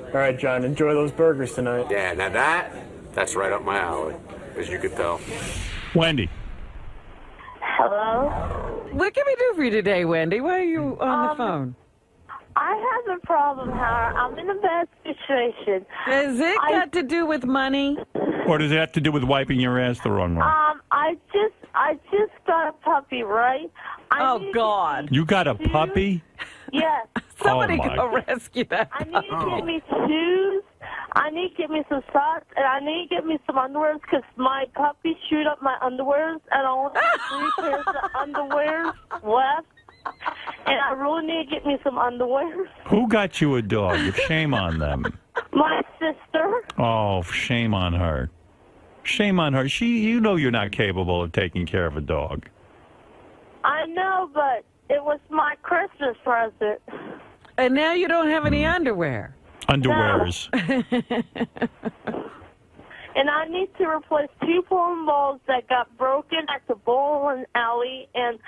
All right, John, enjoy those burgers tonight. Yeah, now that's right up my alley, as you could tell. Wendy. Hello? What can we do for you today, Wendy? Why are you on the phone? I have a problem, Howard. I'm in a bad situation. Does it got to do with money? Or does it have to do with wiping your ass the wrong way? I just got a puppy, right? God. You got a puppy? Yes. Somebody my go rescue that I need to get me shoes. I need to get me some socks, and I need to get me some underwears because my puppy chewed up my underwears, and I only have 3 pairs of underwears left. And I really need to get me some underwear. Who got you a dog? Shame on them. My sister. Oh, shame on her. Shame on her. You know you're not capable of taking care of a dog. I know, but it was my Christmas present. And now you don't have any underwear. Underwears. No. And I need to replace 2 bowling balls that got broken at the bowling alley, and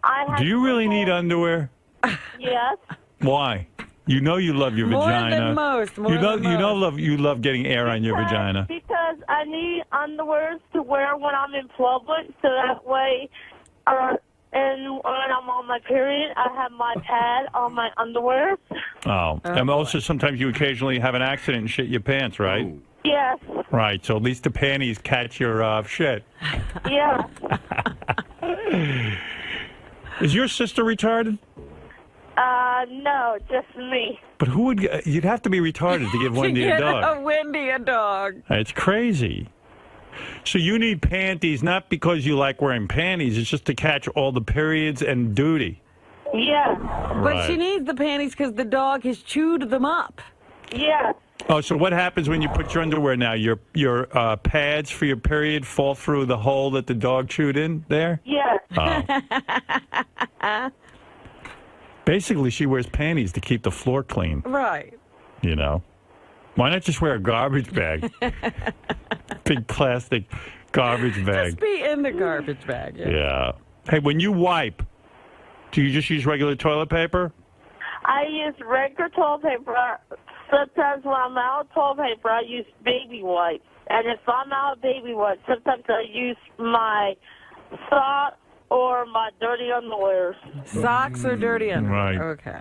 I have. Do you really need underwear? Yes. Why? You know you love your vagina. More than most. You love getting air on your vagina. Because I need underwear to wear when I'm in public, so that way, and when I'm on my period, I have my pad on my underwear. Oh, and also sometimes you occasionally have an accident and shit your pants, right? Yes. Right, so at least the panties catch your shit. Yeah. Is your sister retarded? No, just me. But who would? You'd have to be retarded to give Wendy a dog. Wendy a dog. It's crazy. So you need panties, not because you like wearing panties. It's just to catch all the periods and duty. Yeah. But she needs the panties because the dog has chewed them up. Yeah. Oh, so what happens when you put your underwear now? Your pads for your period fall through the hole that the dog chewed in there? Yeah. Oh. Basically, she wears panties to keep the floor clean. Right. You know? Why not just wear a garbage bag? Big plastic garbage bag. Just be in the garbage bag. Yeah. Hey, when you wipe, do you just use regular toilet paper? I use regular toilet paper. Sometimes when I'm out of toilet paper, I use baby wipes. And if I'm out of baby wipes, sometimes I use my socks or my dirty underwear. Socks or dirty underwear? Right. Okay.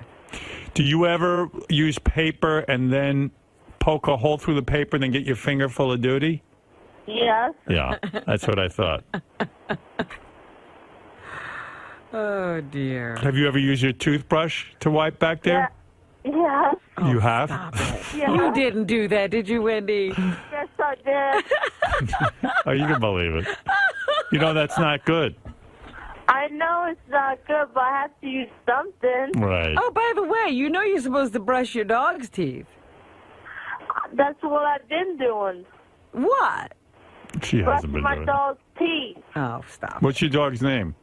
Do you ever use paper and then poke a hole through the paper and then get your finger full of duty? Yes. Yeah, that's what I thought. Oh, dear. Have you ever used your toothbrush to wipe back there? Yes. You have? Yeah. You didn't do that, did you, Wendy? Yes, I did. Oh, you can believe it. You know that's not good. I know it's not good, but I have to use something. Right. Oh, by the way, you know you're supposed to brush your dog's teeth. That's what I've been doing. What? She hasn't been Brushing my doing it. dog's teeth. Oh, stop. What's your dog's name?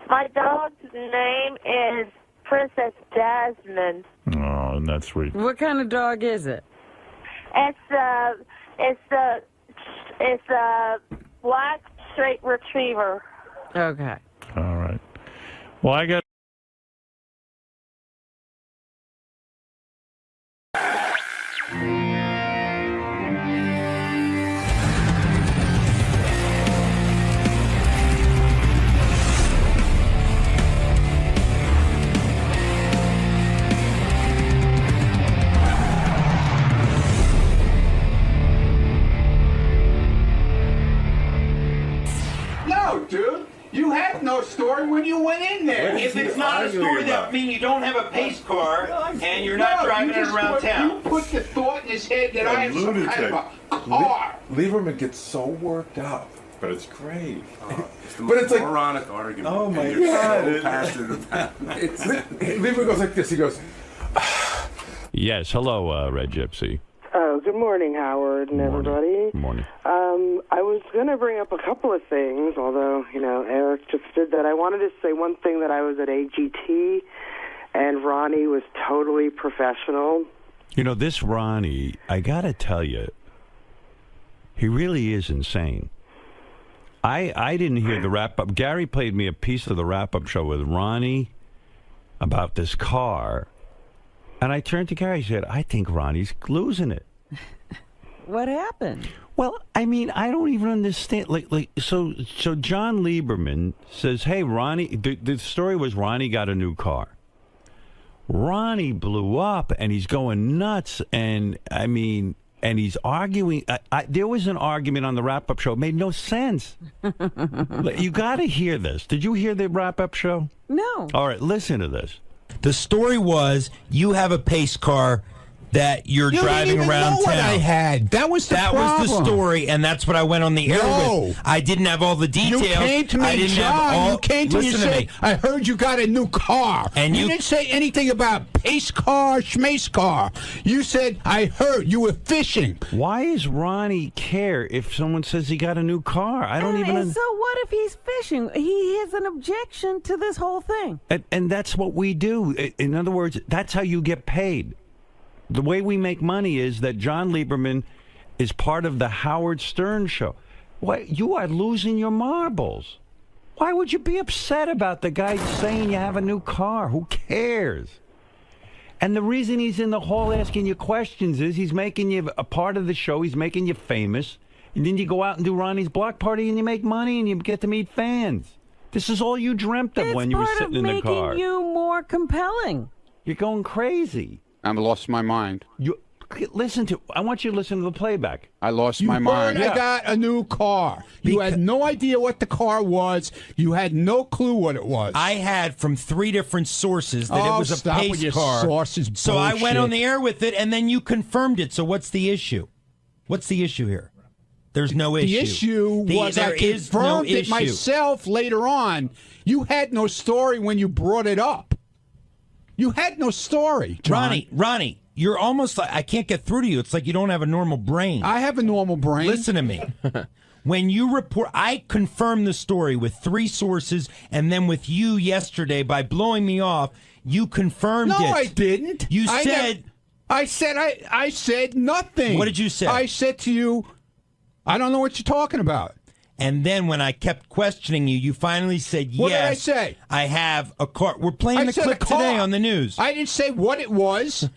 My dog's name is Princess Jasmine. Oh, isn't that sweet? What kind of dog is it? It's a black straight retriever. Okay. All right. Well, I got... No, dude. You had no story when you went in there. If it's not a story, that means you don't have a pace car and you're not driving it around town. You put the thought in his head that I have some kind of a car. Lieberman gets so worked up, but it's great. It's the But most it's like- moronic argument. Oh my and you're God. So passionate about it. Lieberman goes like this. He goes, Yes, hello, Red Gypsy. Oh, good morning, Howard and everybody. Good morning. I was going to bring up a couple of things, although, Eric just did that. I wanted to say one thing, that I was at AGT, and Ronnie was totally professional. You know, this Ronnie, I got to tell you, he really is insane. I didn't hear the wrap-up. Gary played me a piece of the wrap-up show with Ronnie about this car, and I turned to Gary and said, I think Ronnie's losing it. What happened? Well, I mean, I don't even understand. So John Lieberman says, hey, Ronnie, the story was Ronnie got a new car. Ronnie blew up, and he's going nuts, and I mean, and he's arguing. There was an argument on the wrap-up show. It made no sense. You got to hear this. Did you hear the wrap-up show? No. All right, listen to this. The story was you have a pace car that you're driving around town. What I had. That was the problem. That was the story, and that's what I went on the air with. I didn't have all the details. You came to me, I didn't John. have all. You came to me and said, I heard you got a new car. And you didn't say anything about pace car, schmace car. You said, I heard you were fishing. Why does Ronnie care if someone says he got a new car? I don't even... So what if he's fishing? He has an objection to this whole thing. And that's what we do. In other words, that's how you get paid. The way we make money is that John Lieberman is part of the Howard Stern show. Why, you are losing your marbles. Why would you be upset about the guy saying you have a new car? Who cares? And the reason he's in the hall asking you questions is he's making you a part of the show. He's making you famous. And then you go out and do Ronnie's block party and you make money and you get to meet fans. This is all you dreamt of when you were sitting in the car. It's part of making you more compelling. You're going crazy. I lost my mind. I want you to listen to the playback. I lost my mind. I got a new car. You had no idea what the car was. You had no clue what it was. I had from 3 different sources that it was a stop with pace your car. sources So I went bullshit. on the air with it, and then you confirmed it. So what's the issue? What's the issue here? There's no issue. The issue was I there is no confirmed it issue. myself later on. You had no story when you brought it up. You had no story, John. Ronnie, you're almost like, I can't get through to you. It's like you don't have a normal brain. I have a normal brain. Listen to me. When you report, I confirmed the story with 3 sources, and then with you yesterday by blowing me off, you confirmed it. No, I didn't. You I said, I said nothing. What did you say? I said to you, I don't know what you're talking about. And then when I kept questioning you, you finally said, yes. What did I say? I have a car. We're playing the clip today on the news. I didn't say what it was.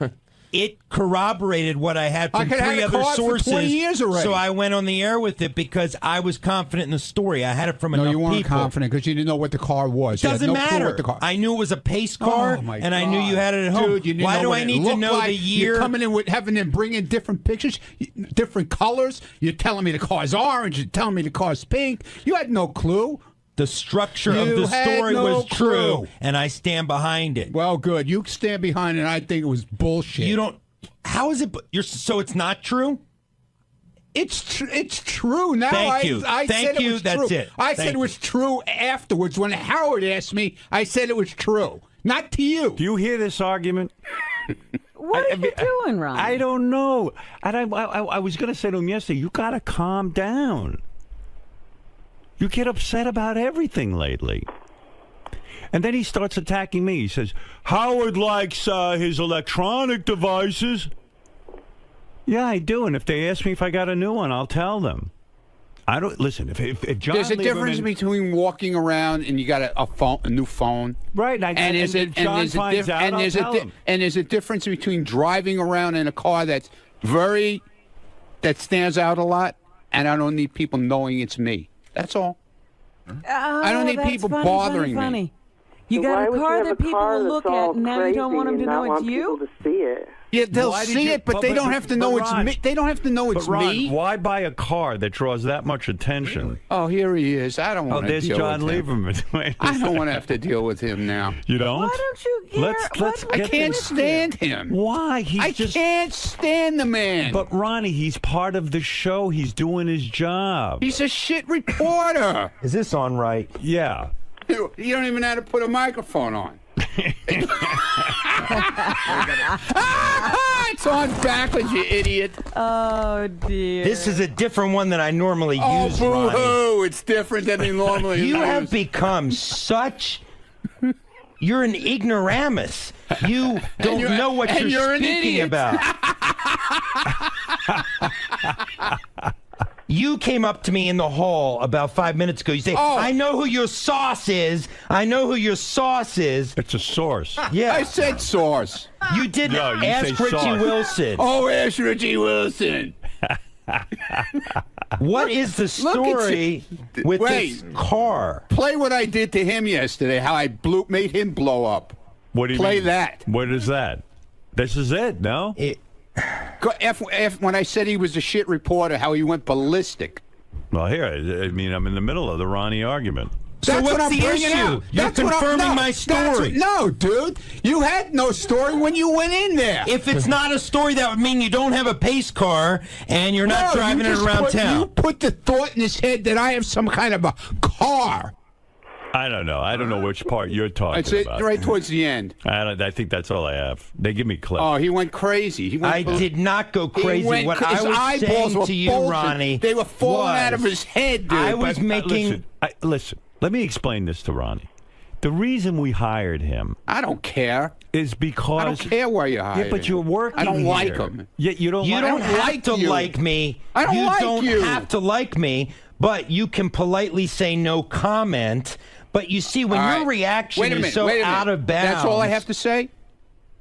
It corroborated what I had from 3 other sources. For 20 years already. So I went on the air with it because I was confident in the story. I had it from enough people. No, you weren't confident because you didn't know what the car was. Doesn't matter. I knew it was a pace car, and I knew you had it at home. Dude, you didn't Why know do I need to know like. the year? You're coming in with having them bring in different pictures, different colors. You're telling me the car's orange. You're telling me the car's pink. You had no clue. The structure of the story was true, and I stand behind it. Well, good. You stand behind it. I think it was bullshit. You don't. How is it? So it's not true? It's true now. Thank you. I Thank said you. It was That's true. it. I said it was true afterwards when Howard asked me. I said it was true, not to you. Do you hear this argument? What are you doing, Ron? I don't know. And I was going to say to him yesterday, you got to calm down. You get upset about everything lately. And then he starts attacking me. He says, Howard likes his electronic devices. Yeah, I do. And if they ask me if I got a new one, I'll tell them. I don't listen. If John There's a difference between walking around and you got a new phone, right? And there's a difference between driving around in a car that stands out a lot, and I don't need people knowing it's me. That's all. I don't need people bothering me. You got a car that people will look at, and now you don't want them to know it's you? To see it. Yeah, they'll see it, but they don't have to know it's me. They don't have to know it's me. Why buy a car that draws that much attention? Oh, here he is. I don't want to deal with him. There's John Lieberman. I don't want to have to deal with him now. You don't? Why don't you care? Let's I can't stand him. Why? I can't stand the man. But Ronnie, he's part of the show. He's doing his job. He's a shit reporter. Is this on right? Yeah. You don't even know how to put a microphone on. It's on backwards, you idiot. Oh, dear. This is a different one than I normally use, Ronnie. Boo-hoo. It's different than he normally uses. You have become such... You're an ignoramus. You don't know what you're speaking about. You came up to me in the hall about 5 minutes ago. You say, I know who your sauce is. I know who your sauce is. It's a source. Yeah. I said sauce. You didn't ask Richie sauce. Wilson. Oh, ask Richie Wilson. What is the story with this car? Play what I did to him yesterday, how I made him blow up. What do you Play mean? that. What is that? This is it, no? When I said he was a shit reporter, how he went ballistic. Well, here, I mean, I'm in the middle of the Ronnie argument. So That's what's what I'm the bringing issue? out. You're That's what confirming my story. No, dude. You had no story when you went in there. If it's not a story, that would mean you don't have a pace car and you're not driving it around town. You put the thought in his head that I have some kind of a car. I don't know. I don't know which part you're talking It's it about. right towards the end. I think that's all I have. They give me clips. Oh, he went crazy. I did not go crazy. What I was saying to you, Ronnie, they were falling out of his head, dude. I was making... Listen, let me explain this to Ronnie. The reason we hired him... I don't care. ...is because... I don't care where you hired him. Yeah, but you're working I don't here. like him. Yeah, you don't have to like me. I don't like you. You don't have to like me, but you can politely say no comment... But you see, when your reaction is so out of bounds... That's all I have to say?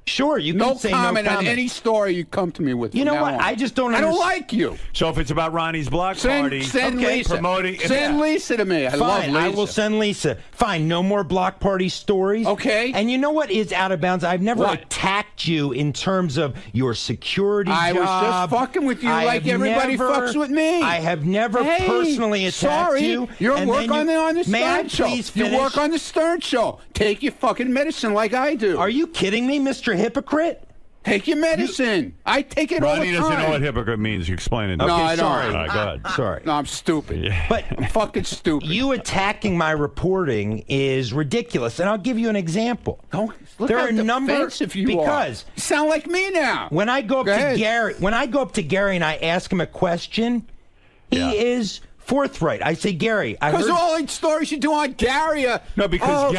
Sure, you can say no comment. On any story you come to me with. You know what? I just don't understand. I don't like you. So if it's about Ronnie's block party... Send Lisa. Promoting... Send Lisa to me. I love Lisa. I will send Lisa. Fine, no more block party stories. Okay. And you know what is out of bounds? I've never attacked you in terms of your security job. I was just fucking with you like everybody fucks with me. I have never personally attacked you. You work on the Stern Show. You work on the Stern Show. Take your fucking medicine like I do. Are you kidding me, Mr. Hypocrite? Take your medicine. I take it all the time. Ronnie doesn't know what hypocrite means. You explain it. No, I don't. All right, go ahead. Sorry. No, I'm stupid. Yeah. But I'm fucking stupid. You attacking my reporting is ridiculous, and I'll give you an example. There are a number defensive you because are. You sound like me now. When I go up to Gary, and I ask him a question, he is forthright. I say, Gary, I Because heard... all the stories you do on Gary are... No, because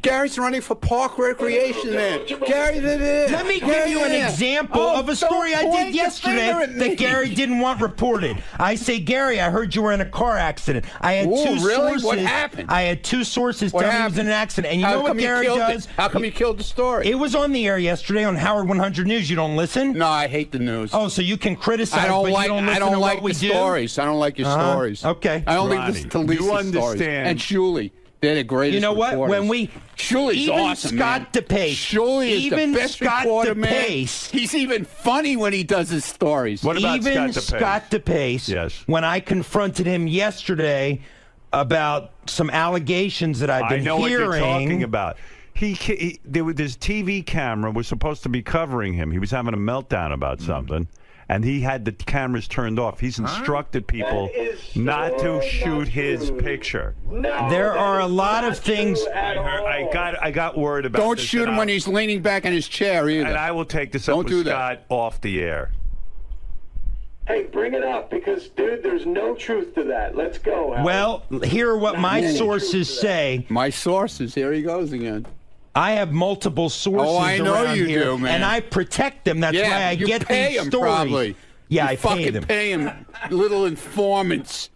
Gary's running for park recreation there. Gary... Let me give you an example of a story I did yesterday that Gary didn't want reported. I say, Gary, I heard you were in a car accident. I had two sources. What happened? I had two sources telling me he was in an accident. And you know what Gary does? How come you killed the story? It was on the air yesterday on Howard 100 News. You don't listen? No, I hate the news. Oh, so you can criticize, but you don't listen to what we do? Stories. I don't like your stories. Okay. I only listen to Lisa's stories. And Shuley. They're the greatest. You know what? Reporters. When we Shuley's even awesome, Scott DePace, Shuley is even the best Scott reporter, DePace, man. He's even funny when he does his stories. What about even Scott DePace? Yes. When I confronted him yesterday about some allegations that I've been I know hearing. what you're talking about. There was this TV camera was supposed to be covering him. He was having a meltdown about something. And he had the cameras turned off. He's instructed people not to shoot his picture. There are a lot of things. I got word about. Don't shoot him when he's leaning back in his chair either. And I will take this up with Scott off the air. Hey, bring it up because, dude, there's no truth to that. Let's go. Howard. Well, here are what my sources say. My sources. Here he goes again. I have multiple sources. Oh, I know around you here, do, man. and I protect them. That's why I you get pay these him stories. Probably. Yeah, you I pay them. Pay him. Little informants.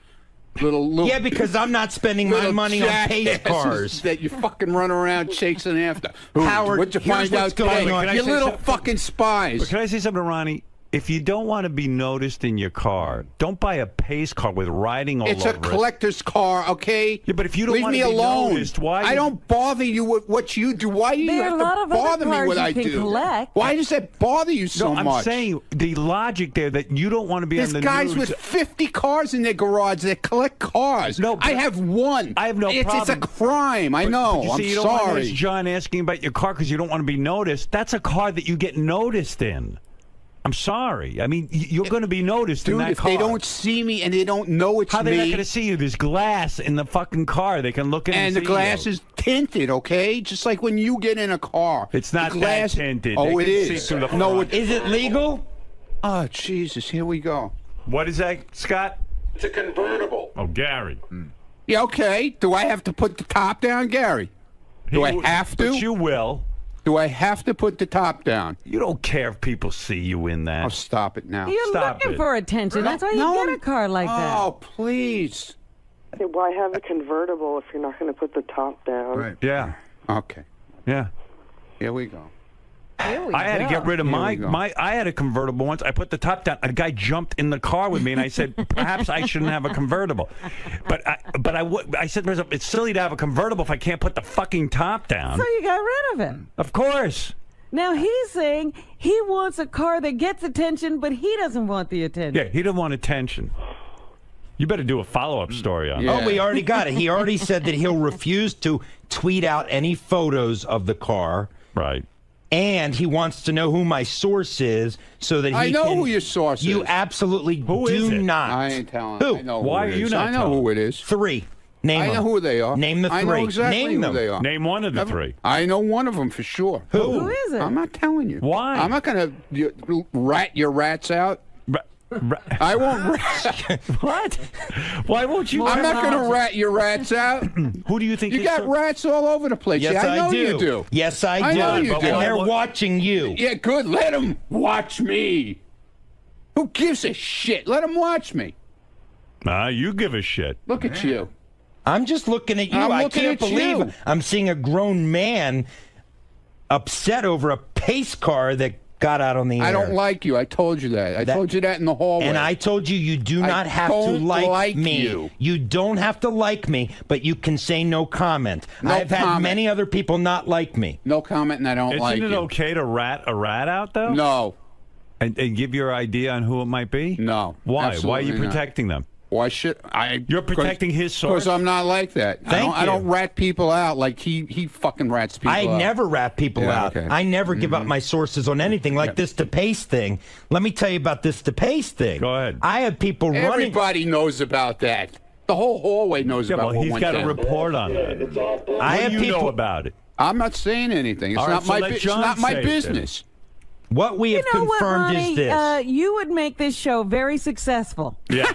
Little. Yeah, because I'm not spending my money on pace cars that you fucking run around chasing after. Howard, what'd you find out going on? You little fucking spies. But can I say something to Ronnie? If you don't want to be noticed in your car, don't buy a pace car with riding all it's over a collector's car, okay? Yeah, but if you don't leave want me to be alone. noticed, why? I don't bother you with what you do. Why do you There are have a lot to of other bother me cars what you I can do? collect. Why does that bother you so I'm much? saying the logic there that you don't want to be There's on the guys news. with 50 cars in their garage that collect cars. No, I have one. I have no It's problem. a crime. I know. But you see, I'm you don't want sorry. to ask John asking about your car because you don't want to be noticed. That's a car that you get noticed in. I'm sorry. I mean, you're going to be noticed in Dude, that if car. they don't see me and they don't know it's How are they me, not going to see you? There's glass in the fucking car. They can look in and the glass is tinted, okay? Just like when you get in a car. It's not the glass, that tinted. Oh, They it can is. see through the No, front. Is it legal? Oh, Jesus. Here we go. What is that, Scott? It's a convertible. Oh, Gary. Yeah, okay. Do I have to put the top down, Gary? Do I have to? But you will. Do I have to put the top down? You don't care if people see you in that. Oh, stop it now. You're Stop looking it. for attention. That's why you get a car like that. Oh, please. Okay, why have a convertible if you're not going to put the top down? Right. Yeah. Okay. Yeah. Here we go. I had to get rid of my. I had a convertible once. I put the top down. A guy jumped in the car with me, and I said, perhaps I shouldn't have a convertible. But I said to myself, it's silly to have a convertible if I can't put the fucking top down. So you got rid of it. Of course. Now he's saying he wants a car that gets attention, but he doesn't want the attention. Yeah, he didn't want attention. You better do a follow-up story on that. Oh, we already got it. He already said that he'll refuse to tweet out any photos of the car. Right. And he wants to know who my source is so that he I know can, who your source You is. absolutely Who is do it? not. I ain't telling. Who? I know Why who it are you is. not I know telling? who it is. Three. Name I them. know who they are. Name the I three. know exactly Name who them. they are. Name one of the three. I know one of them for sure. Who? Who is it? I'm not telling you. Why? I'm not going to rat your rats out. I won't rat. What? Why won't you? I'm not going to rat your rats out. Who do you think You is got rats all over the place. Yes, yeah, I know do. you do. Yes, I I do. know you and do. they're watching you. Yeah, good. Let them watch me. Who gives a shit? Let them watch me. You give a shit. Look at you. I'm just looking at you. I'm I looking can't at believe you. I'm seeing a grown man upset over a pace car that got out on the air. I don't like you. I told you that. I told you that in the hallway. And I told you you do I not have to don't like me. you. You don't have to like me, but you can say no comment. No I've had comment. many other people not like me. No comment, and I don't like Isn't it you. okay to rat a rat out though? No. And give your idea on who it might be? No. Why? Why are absolutely you not. protecting them? Why should I? You're protecting his source? Because I'm not like that. I don't rat people out like he fucking rats people I out. never rat people Yeah, out. okay. I never give up my sources on anything like this DePace thing. Let me tell you about this DePace thing. Go ahead. I have people running. Everybody knows about that. The whole hallway knows Yeah, about well, what he's went got down. a report on that. I What have do you people know about it? I'm not saying anything. It's All not right, so my. let It's John not my say it, business. What we have confirmed Ronnie, is this. You would make this show very successful. Yeah.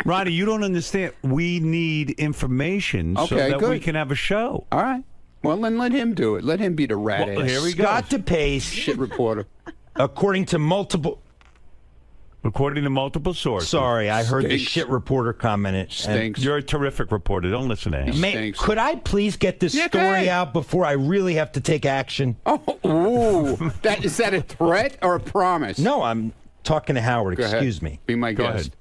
Ronnie, you don't understand. We need information so Okay, that good. we can have a show. All right. Well, then let him do it. Let him be the rat Well, ass. here we go. Scott DePace, shit reporter. according to multiple sources. Sorry, I heard the Stinks. shit reporter commented. Stinks. You're a terrific reporter. Don't listen to him. Could I please get this Yeah, go story ahead. out before I really have to take action? Oh, ooh. Is that a threat or a promise? No, I'm talking to Howard. Go ahead. Excuse me. Be my Go guest. ahead.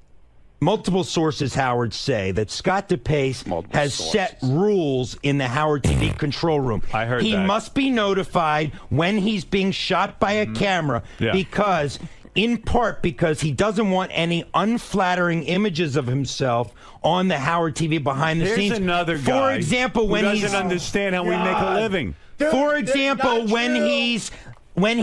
Multiple sources, Howard, say that Scott DePace has set rules in the Howard TV control room. I heard he that. must be notified when he's being shot by a camera Yeah. because, in part, because he doesn't want any unflattering images of himself on the Howard TV behind the Here's scenes. another guy For example, when who he's doesn't understand how we make a living. For example, when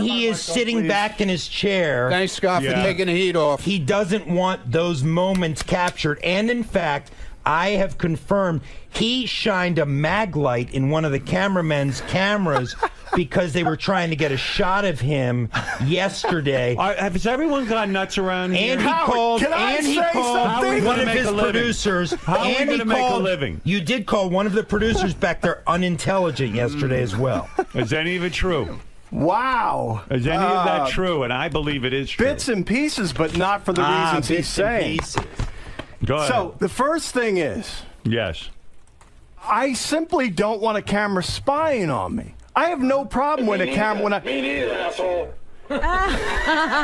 he is sitting back in his chair. Thanks, Scott, for taking the heat off. He doesn't want those moments captured. And in fact, I have confirmed he shined a mag light in one of the cameramen's cameras because they were trying to get a shot of him yesterday. Has everyone gone nuts around here? And he called. And he called one of his producers. How are we and going he to make a called. living? You did call one of the producers back there unintelligent yesterday as well. Is any of it true? Wow. Is any of that true? And I believe it is true. Bits and pieces, but not for the reasons he's saying. Go ahead. So the first thing is, yes, I simply don't want a camera spying on me. I have no problem with a camera when I. Me neither, asshole.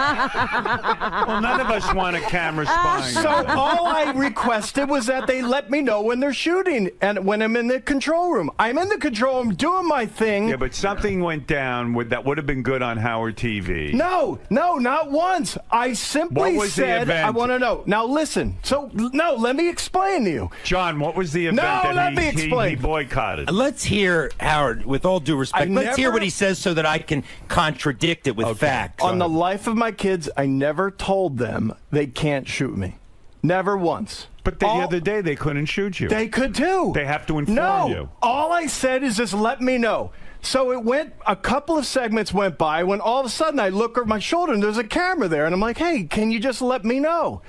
Well, none of us want a camera spying. So all I requested was that they let me know when they're shooting and when I'm in the control room. I'm in the control room doing my thing. Yeah, but something went down that would have been good on Howard TV. No, not once. I simply What was the said event? I want to know. Now listen. So no, let me explain to you. John, what was the event No, let that me explain. he boycotted? Let's hear, Howard, with all due respect, let's hear never- what he says so that I can contradict it with facts. On the life of my kids, I never told them they can't shoot me. Never once. But the other day they couldn't shoot you. They could too. They have to inform No, you. all I said is just let me know. So it went, a couple of segments went by when all of a sudden I look over my shoulder and there's a camera there and I'm like, hey, can you just let me know?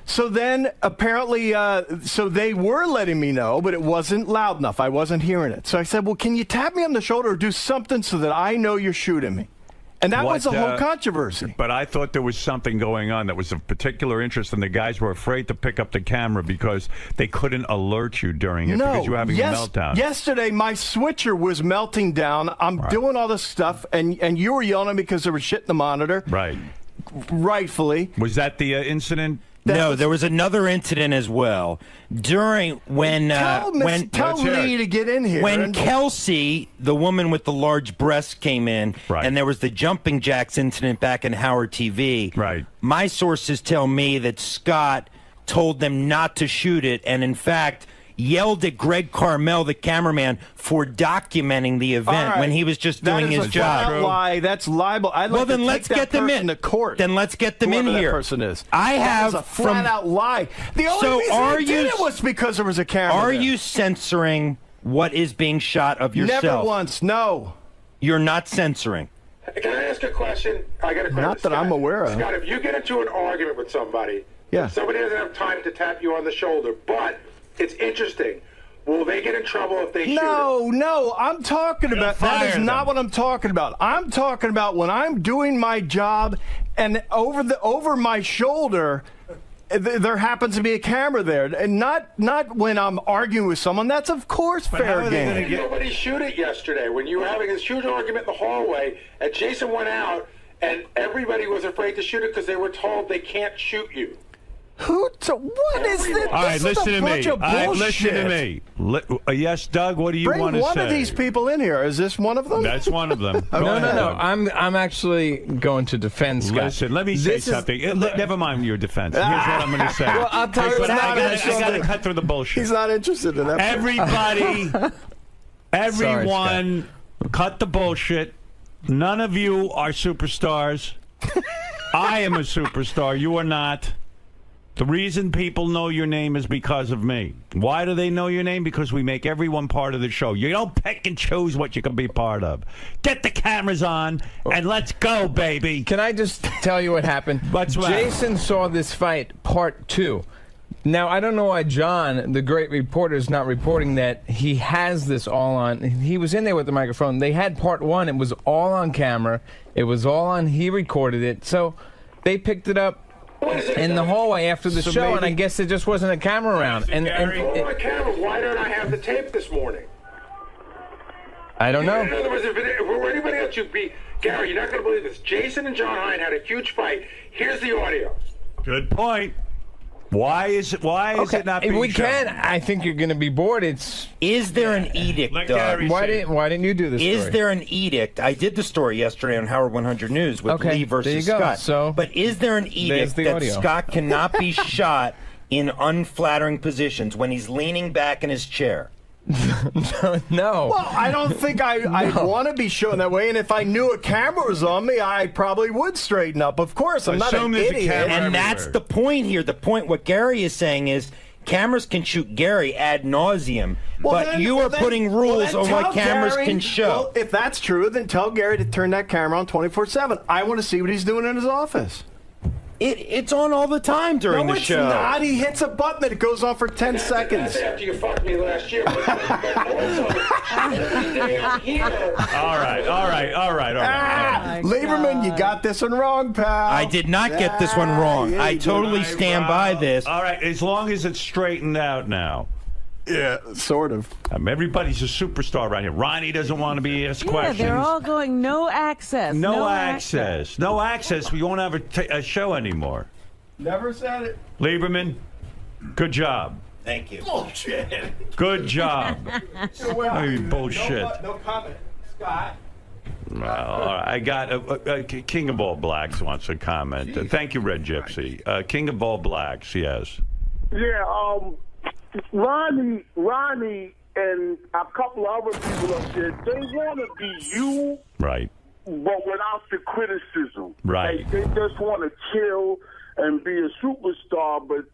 So then apparently, so they were letting me know, but it wasn't loud enough. I wasn't hearing it. So I said, well, can you tap me on the shoulder or do something so that I know you're shooting me? And that was the whole controversy. But I thought there was something going on that was of particular interest, and the guys were afraid to pick up the camera because they couldn't alert you during it because you were having a meltdown. Yesterday, my switcher was melting down. I'm doing all this stuff, and you were yelling at me because there was shit in the monitor. Right. Rightfully. Was that the incident? No, there was another incident as well. During when Tell Lee to get in here. When 𝗪cie, the woman with the large breasts, came in, and there was the jumping jacks incident back in Howard TV. Right. My sources tell me that Scott told them not to shoot it, and in fact yelled at Greg Carmel, the cameraman, for documenting the event when he was just doing his job. That is a lie. That's libel. I'd like then to let's take get that them person in. to court. Then let's get them in Whoever here. That person is. I have that was a flat-out lie. The only reason I did it was because there was a camera. Are there. you censoring what is being shot of yourself? Never once. No. You're not censoring. Can I ask a question? I got a question. Not that I'm aware of. Scott, if you get into an argument with somebody, somebody doesn't have time to tap you on the shoulder, but it's interesting. Will they get in trouble if they shoot it? No, I'm talking about that is not what I'm talking about. I'm talking about when I'm doing my job and over my shoulder there happens to be a camera there, and not when I'm arguing with someone. That's of course fair game. Nobody shoot it yesterday when you were having this huge argument in the hallway, and Jason went out, and everybody was afraid to shoot it because they were told they can't shoot you. What is this? All right, This is listen a to me. bunch of All right, bullshit. listen to me. Yes, Doug, what do you Bring want to say? one of these people in here. Is this one of them? That's one of them. Go No. ahead, Doug. I'm actually going to defend Scott. Listen, let me say something. Never mind your defense. Here's what I'm going to say. Well, I'll tell you But what I got to cut through the bullshit. He's not interested in that. Everyone, cut the bullshit. None of you are superstars. I am a superstar. You are not. The reason people know your name is because of me. Why do they know your name? Because we make everyone part of the show. You don't pick and choose what you can be part of. Get the cameras on and let's go, baby. Can I just tell you what happened? What's what? Jason saw this fight, part 2. Now, I don't know why John, the great reporter, is not reporting that he has this all on. He was in there with the microphone. They had part 1. It was all on camera. It was all on. He recorded it. So they picked it up in the hallway after the show, and I guess there just wasn't a camera around. And my camera. Why don't I have the tape this morning? I don't know. In other words, if it were anybody else, you'd be Gary. You're not going to believe this. Jason and John Hein had a huge fight. Here's the audio. Good point. Why is it not being we shown? can. I think you're going to be bored. Is there an edict, Doug? Why didn't you do this story? Is there an edict? I did the story yesterday on Howard 100 News with Lee versus there you go. Scott. So, but is there an edict that audio. Scott cannot be shot in unflattering positions when he's leaning back in his chair? No. Well, I don't think I'd want to be shown that way, and if I knew a camera was on me, I probably would straighten up. Of course, I'm not an idiot. And that's the point here. The point, what Gary is saying is, cameras can shoot Gary ad nauseum, but you are putting rules on what cameras can show. Well, if that's true, then tell Gary to turn that camera on 24/7. I want to see what he's doing in his office. It's on all the time during the show. No, it's not. He hits a button and it goes on for 10 seconds. That's after you fucked me last year. But also, All right. Lieberman, you got this one wrong, pal. I did not get this one wrong. I totally stand by this. All right, as long as it's straightened out now. Yeah, sort of. Everybody's a superstar right here. Ronnie doesn't want to be asked questions. Yeah, they're all going no access. No access. No access. We won't have a show anymore. Never said it. Lieberman, good job. Thank you. Bullshit. Good job. Bullshit. No comment. Scott. Well, I got King of All Blacks wants a comment. Thank you, Red Gypsy. King of All Blacks, yes. Yeah, Ronnie, and a couple other people up there, they want to be you, right? But without the criticism, right? Like, they just want to chill and be a superstar, but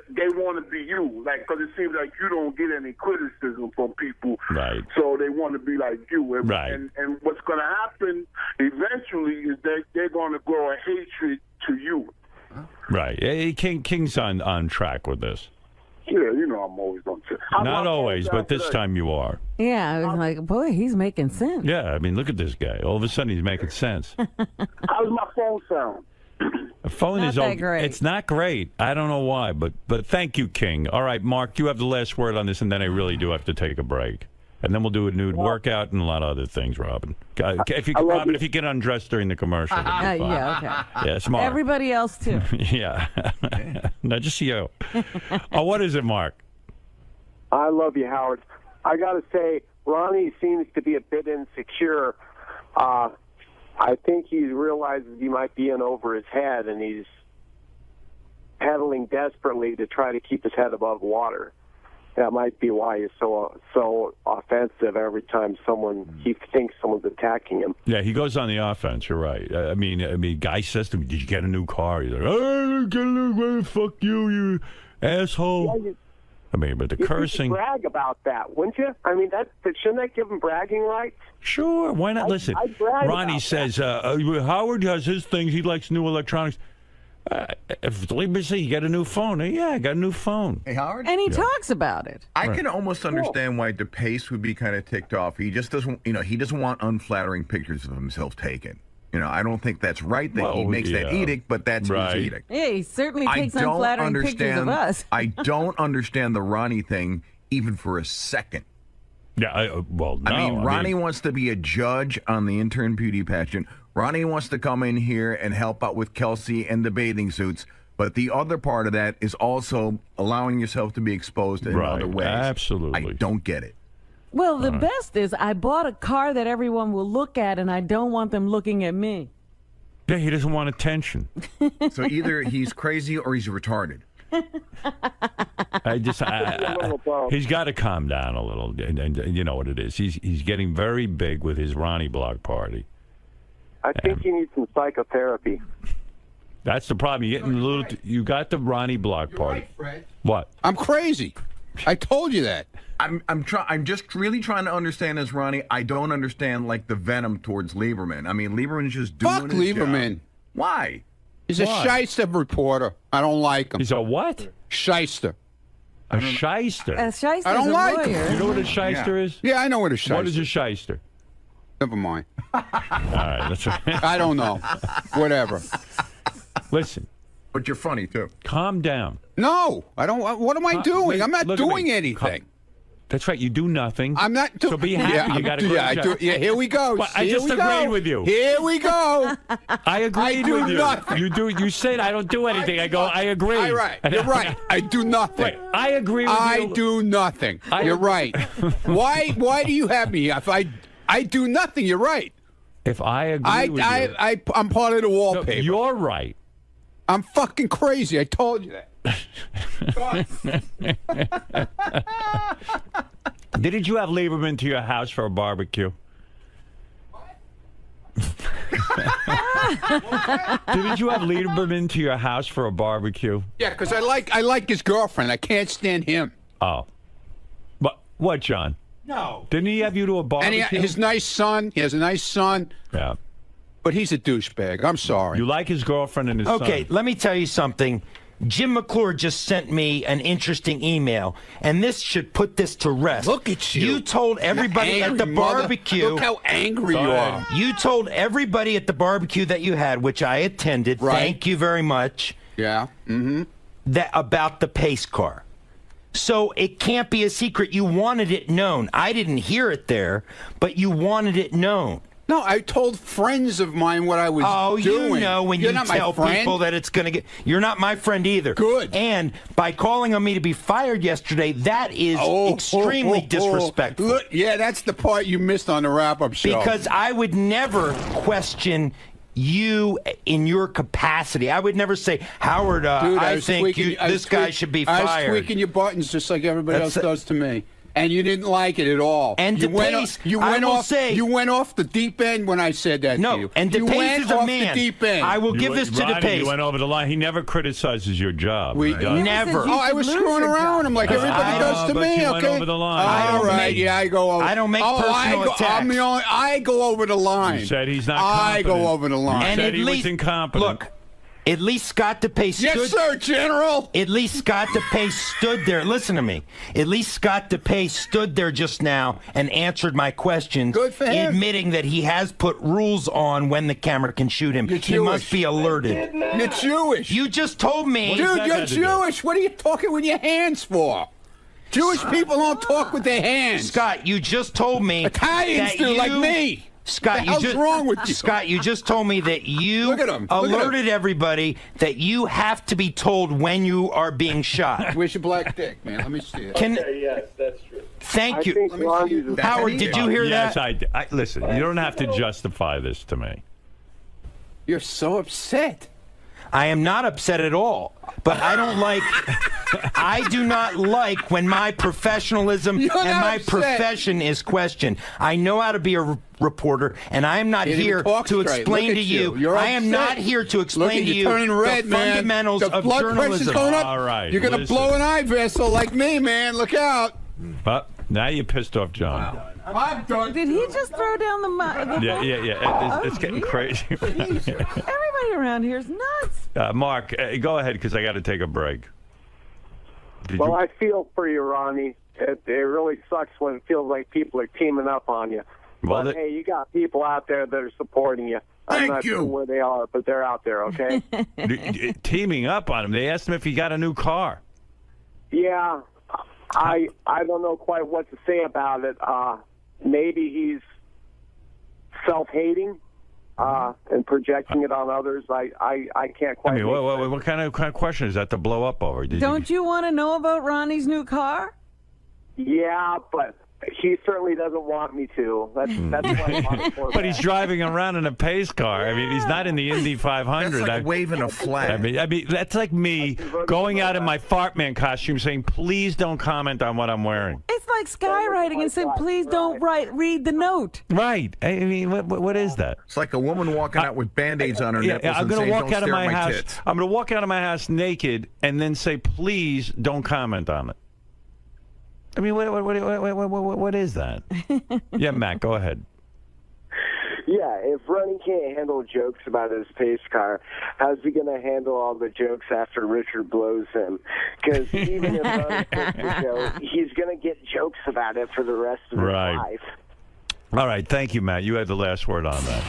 they want to be you, like, because it seems like you don't get any criticism from people, right? So they want to be like you, and, right? And what's going to happen eventually is that they're going to grow a hatred to you, right? King's on track with this. Yeah, you know I'm always on track. Not always, but this time you are. Yeah, I was like, boy, he's making sense. Yeah, I mean, look at this guy. All of a sudden, he's making sense. How's my phone sound? The phone Not is that great. It's not great. I don't know why, but thank you, King. All right, Mark, you have the last word on this, and then I really do have to take a break. And then we'll do a nude workout and a lot of other things, Robin. If you get undressed during the commercial, it'll be fine. Yeah, okay. Yeah, smart. Everybody else, too. Yeah. Not just you. Oh, what is it, Mark? I love you, Howard. I got to say, Ronnie seems to be a bit insecure. I think he realizes he might be in over his head, and he's pedaling desperately to try to keep his head above water. That might be why he's so offensive every time he thinks someone's attacking him. Yeah, he goes on the offense. You're right. I mean, guy says to me, "Did you get a new car?" He's like, "I didn't get a new car. Fuck you, you asshole." Yeah, but the you cursing. could brag about that, wouldn't you? I mean, shouldn't that give him bragging rights? Sure. Why not? Listen, Ronnie says Howard has his things. He likes new electronics. If Lieber says you got a new phone, yeah, I got a new phone. Hey, Howard? And he talks about it. I can almost understand why 𝗛ощe would be kind of ticked off. He just doesn't, he doesn't want unflattering pictures of himself taken. I don't think that's right that he makes that edict, but that's his edict. Yeah, he certainly takes unflattering pictures of us. I don't understand the Ronnie thing even for a second. Yeah, no. I mean, Ronnie wants to be a judge on the intern beauty pageant. Ronnie wants to come in here and help out with 𝗛ощe and the bathing suits. But the other part of that is also allowing yourself to be exposed in other ways. Absolutely. I don't get it. Well, the best is I bought a car that everyone will look at, and I don't want them looking at me. Yeah, he doesn't want attention. So either he's crazy or he's retarded. He's got to calm down a little, and you know what it is. He's getting very big with his Ronnie Block party. I think he needs some psychotherapy. That's the problem. You're getting a little. You got the Ronnie block party. Right, Fred. What? I'm crazy. I told you that. I'm just really trying to understand this, Ronnie. I don't understand like the venom towards Lieberman. I mean, Lieberman's just doing Fuck his Lieberman. job. Why? He's a shyster reporter. I don't like him. He's a what? Shyster. A shyster. A shyster's I don't a like lawyer. him. You know what a shyster is? Yeah, I know what a shyster. What is a shyster? Never mind. All right, that's right. I don't know. Whatever. Listen. But you're funny too. Calm down. No, I don't. What am I doing? I'm not Look at doing me. anything. That's right. You do nothing. I'm not doing. So be happy. Yeah, you got to I do. Yeah, here we go. Well, I Here just we agreed go. with you. Here we go. I agreed do with you. nothing. You do. You said I don't do anything. I go. I agree. All right. You're right. I do nothing. Wait, I agree with you. I do nothing. You're right. Why do you have me? If I do nothing, you're right. If I agree with you, I'm part of the no, wallpaper. you're right. I'm fucking crazy. I told you that. Didn't you have Lieberman to your house for a barbecue? Didn't you have Lieberman to your house for a barbecue? Yeah, because I like his girlfriend. I can't stand him. Oh. But what, John? No. Didn't he have you to a barbecue? And his nice son. He has a nice son. Yeah. But he's a douchebag. I'm sorry. You like his girlfriend and his son. Okay, let me tell you something. Jim McClure just sent me an interesting email, and this should put this to rest. Look at you. You told everybody at the barbecue. Look how angry you are. You told everybody at the barbecue that you had, which I attended. Right. Thank you very much. Yeah. Mm-hmm. That about the pace car. So it can't be a secret. You wanted it known. I didn't hear it there, but you wanted it known. No, I told friends of mine what I was doing. You know when You're you not tell my friend. people that it's going to get... You're not my friend either. Good. And by calling on me to be fired yesterday, that is extremely disrespectful. Look, yeah, that's the part you missed on the wrap-up show. Because I would never question you in your capacity. I would never say, Howard, Dude, I think this guy should be fired. I was tweaking your buttons just like everybody else does to me. And you didn't like it at all. And you went off the deep end when I said that to you. And you DePace went is a off man. the deep end. I will give this to Ronnie, DePace. You went over the line. He never criticizes your job. Never. Oh, I was screwing around him like everybody does to but me. you Okay. went over the line. All right. Yeah, I go over. I don't make personal attacks. I go over the line. You said he's not I competent. go over the line. And You said at he least, was incompetent. Look, at least Scott DePace stood... Yes, sir, General. At least Scott DePace stood there. Listen to me. At least Scott DePace stood there just now and answered my questions. Good for him. Admitting that he has put rules on when the camera can shoot him. He must be alerted. You're Jewish. You just told me... Dude, you're Jewish. What are you talking with your hands for? Jewish people don't talk with their hands. Scott, you just told me... Italians that do, like you- me. Scott, What the hell's wrong with you? Scott, you just told me that you Look at him. alerted everybody that you have to be told when you are being shot. Where's your black dick, man? Let me see it. Yes, that's true. Thank you. I think Ronnie's a Howard, did you hear yes, that? I listen, you don't have to justify this to me. You're so upset. I am not upset at all, but I don't like... I do not like when my professionalism and my profession is questioned. I know how to be a reporter, and I am not here to explain to you. I am not here to explain to you the fundamentals of blood journalism. pressure's going up. All right, You're going to listen. blow an eye vessel like me, man. Look out. But now you pissed off John. Wow. I'm done. Did he just throw down the Yeah. It's getting crazy. Everybody around here is nuts. Mark, go ahead because I got to take a break. Well, I feel for you, Ronnie. It really sucks when it feels like people are teaming up on you. Well, but, hey, you got people out there that are supporting you. I'm not sure where they are, but they're out there, okay? Teaming up on him. They asked him if he got a new car. Yeah. I don't know quite what to say about it. Maybe he's self-hating and projecting it on others. I can't quite. I mean, what kind of question is that to blow up over? Don't you want to know about Ronnie's new car? Yeah, but He certainly doesn't want me to. That's why I'm on the But he's driving around in a pace car. I mean, he's not in the Indy 500. That's like waving a flag. I mean, that's like me going out in my fart man costume saying, please don't comment on what I'm wearing. It's like skywriting and saying, please don't read the note. Right. I mean, what is that? It's like a woman walking out with Band-Aids on her nipples I'm and gonna saying, walk don't out of stare my at my house. tits. I'm going to walk out of my house naked and then say, please don't comment on it. I mean, what is that? Yeah, Matt, go ahead. Yeah, if Ronnie can't handle jokes about his pace car, how's he going to handle all the jokes after Richard blows him? Because even if Ronnie quits the show, he's going to get jokes about it for the rest of his life. All right, thank you, Matt. You had the last word on that.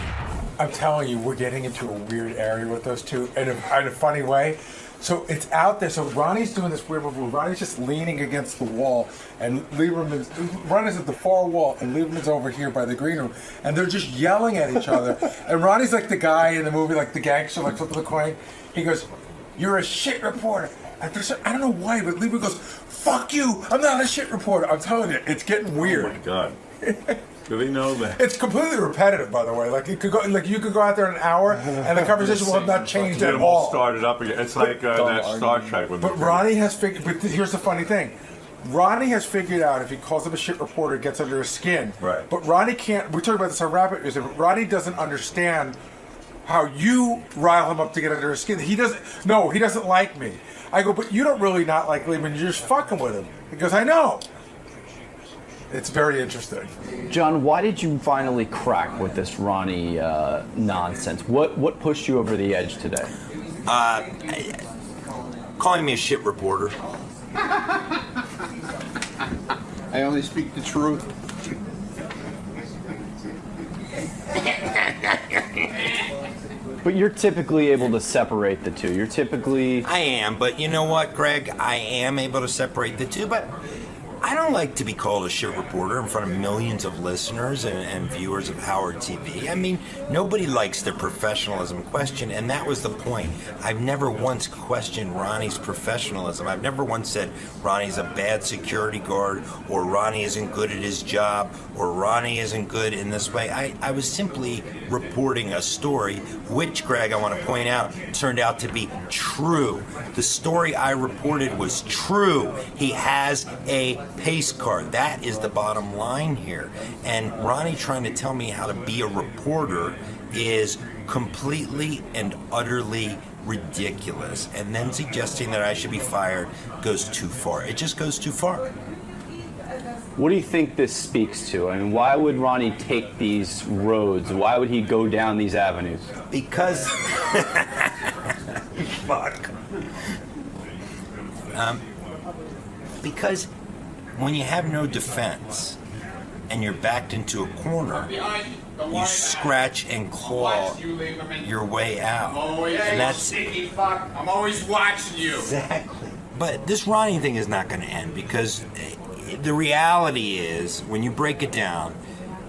I'm telling you, we're getting into a weird area with those two in a funny way. So it's out there. So Ronnie's doing this weird move. Ronnie's just leaning against the wall, and Ronnie's at the far wall, and Lieberman's over here by the green room, and they're just yelling at each other. And Ronnie's like the guy in the movie, like the gangster, like flipping the coin. He goes, "You're a shit reporter." I don't know why, but Lieberman goes, "Fuck you! I'm not a shit reporter." I'm telling you, it's getting weird. Oh my God. Do they know that? It's completely repetitive, by the way. Like it could go, like you could go out there an hour, and the conversation will have not changed at all. Started up again. It's like that Star Trek. But Ronnie has figured. But here's the funny thing: Ronnie has figured out if he calls him a shit reporter, it gets under his skin. Right. But Ronnie can't. We talked about this on Rapid. But Ronnie doesn't understand how you rile him up to get under his skin. He doesn't. No, he doesn't like me. I go, but you don't really not like Lieberman. You're just fucking with him. He goes, I know. It's very interesting. John, why did you finally crack with this Ronnie nonsense? What pushed you over the edge today? Calling me a shit reporter. I only speak the truth. But you're typically able to separate the two. You're typically... I am, but you know what, Greg? I am able to separate the two, but I don't like to be called a shit reporter in front of millions of listeners and viewers of Howard TV. I mean, nobody likes their professionalism questioned, and that was the point. I've never once questioned Ronnie's professionalism. I've never once said Ronnie's a bad security guard, or Ronnie isn't good at his job, or Ronnie isn't good in this way. I was simply reporting a story, which, Greg, I want to point out, turned out to be true. The story I reported was true. He has a pace car. That is the bottom line here. And Ronnie trying to tell me how to be a reporter is completely and utterly ridiculous. And then suggesting that I should be fired goes too far. It just goes too far. What do you think this speaks to? I mean, why would Ronnie take these roads? Why would he go down these avenues? Because... Fuck. Because when you have no defense and you're backed into a corner, you scratch and claw your way out. And that's I'm always watching you. Exactly. But this Ronnie thing is not going to end, because the reality is, when you break it down,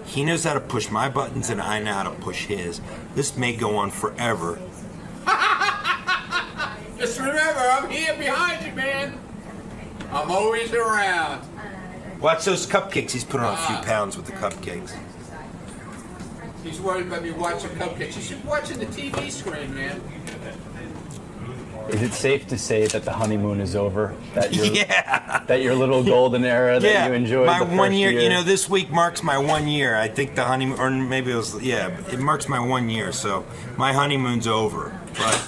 he knows how to push my buttons and I know how to push his. This may go on forever. Just remember, I'm here behind you, man. I'm always around. Watch those cupcakes. He's putting on a few pounds with the cupcakes. He's worried about me watching cupcakes. You should be watching the TV screen, man. Is it safe to say that the honeymoon is over? That your, that your little golden era that you enjoyed my the first 1 year. year? You know, this week marks my 1 year. I think the honeymoon, or maybe it was, it marks my 1 year. So my honeymoon's over. But,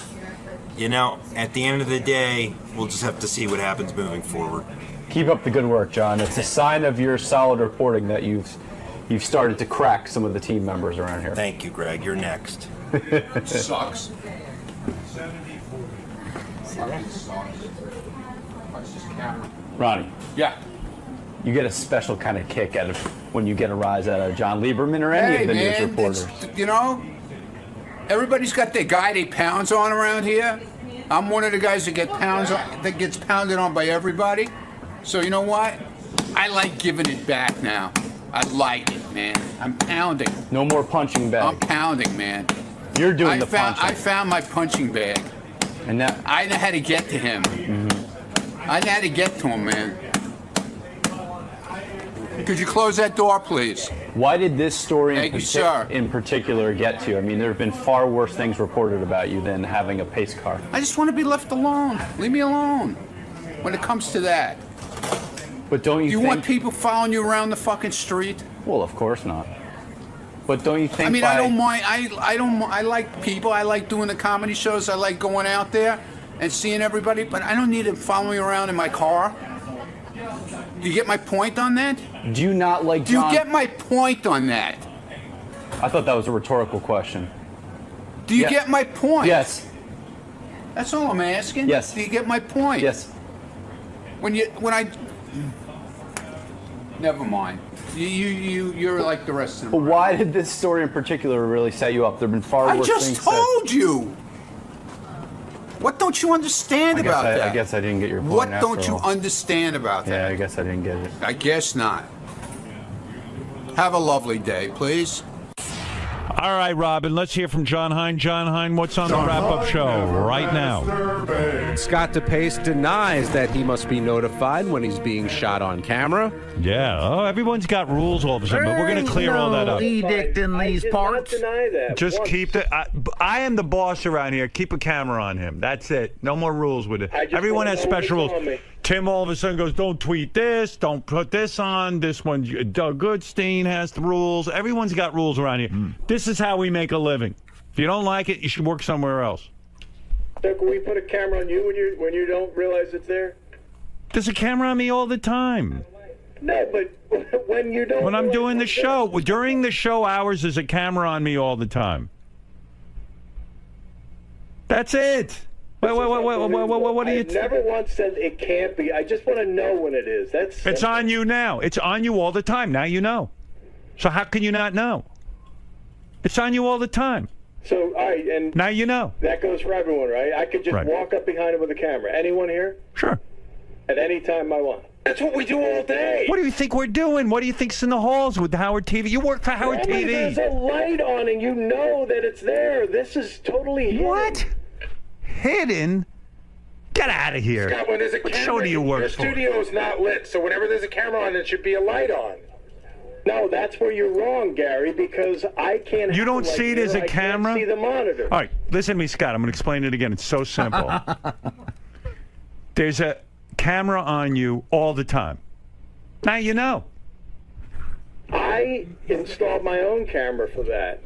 you know, at the end of the day, we'll just have to see what happens moving forward. Keep up the good work, John. It's a sign of your solid reporting that you've started to crack some of the team members around here. Thank you, Greg. You're next. Sucks. Ronnie. Yeah. You get a special kind of kick out of when you get a rise out of John Lieberman or any of the news reporters. You know, everybody's got their guy they pounds on around here. I'm one of the guys that gets pounded on by everybody. So you know what? I like giving it back now. I like it, man. I'm pounding. No more punching bag. I'm pounding, man. You're doing the punching. I found my punching bag. And that I know how to get to him. I know how to get to him, man. Could you close that door, please? Why did this story Thank you, sir. in particular get to you? I mean, there have been far worse things reported about you than having a pace car. I just want to be left alone. Leave me alone when it comes to that. But don't you Do you think... want people following you around the fucking street? Well, of course not. But don't you think I mean, by... I don't mind. I like people. I like doing the comedy shows. I like going out there and seeing everybody. But I don't need them following me around in my car. Do you get my point on that? Do you not like Do John... you get my point on that? I thought that was a rhetorical question. Do you get my point? Yes. That's all I'm asking. Yes. Do you get my point? Yes. When I... Never mind. You're like the rest of them. But why did this story in particular really set you up? There have been far worse things. I just told you. What don't you understand about that? I guess I didn't get your point. What don't you understand about that? Yeah, I guess I didn't get it. I guess not. Have a lovely day, please. All right, Robin, let's hear from John Hein. John Hein, what's on the wrap-up show right now? 𝗛ощ denies that he must be notified when he's being shot on camera. Yeah, everyone's got rules all of a sudden, but we're going to clear all that up. Edict in these parts. Just keep it. I am the boss around here. Keep a camera on him. That's it. No more rules with it. Everyone has special rules. Tim all of a sudden goes, don't tweet this, don't put this on. This one, Doug Goodstein has the rules. Everyone's got rules around here. This is how we make a living. If you don't like it, you should work somewhere else. So can we put a camera on you when you don't realize it's there? There's a camera on me all the time. No, but when you don't... When I'm doing the show. During the show hours, there's a camera on me all the time. That's it. Wait, what do you... I never once said it can't be. I just want to know when it is. It's on you now. It's on you all the time. Now you know. So how can you not know? It's on you all the time. So, all right, and... Now you know. That goes for everyone, right? I could just walk up behind him with a camera. Anyone here? Sure. At any time I want. That's what we do all day. What do you think we're doing? What do you think's in the halls with Howard TV? You work for Howard TV. There's a light on and you know that it's there. This is totally hidden. What? Hidden? Get out of here. Scott, when there's a What camera, show do you work for? Your studio is not lit, so whenever there's a camera on, it should be a light on. No, that's where you're wrong, Gary, because I can't... You don't see it as a camera? I can't see the monitor. All right, listen to me, Scott. I'm going to explain it again. It's so simple. There's a camera on you all the time. Now you know. I installed my own camera for that.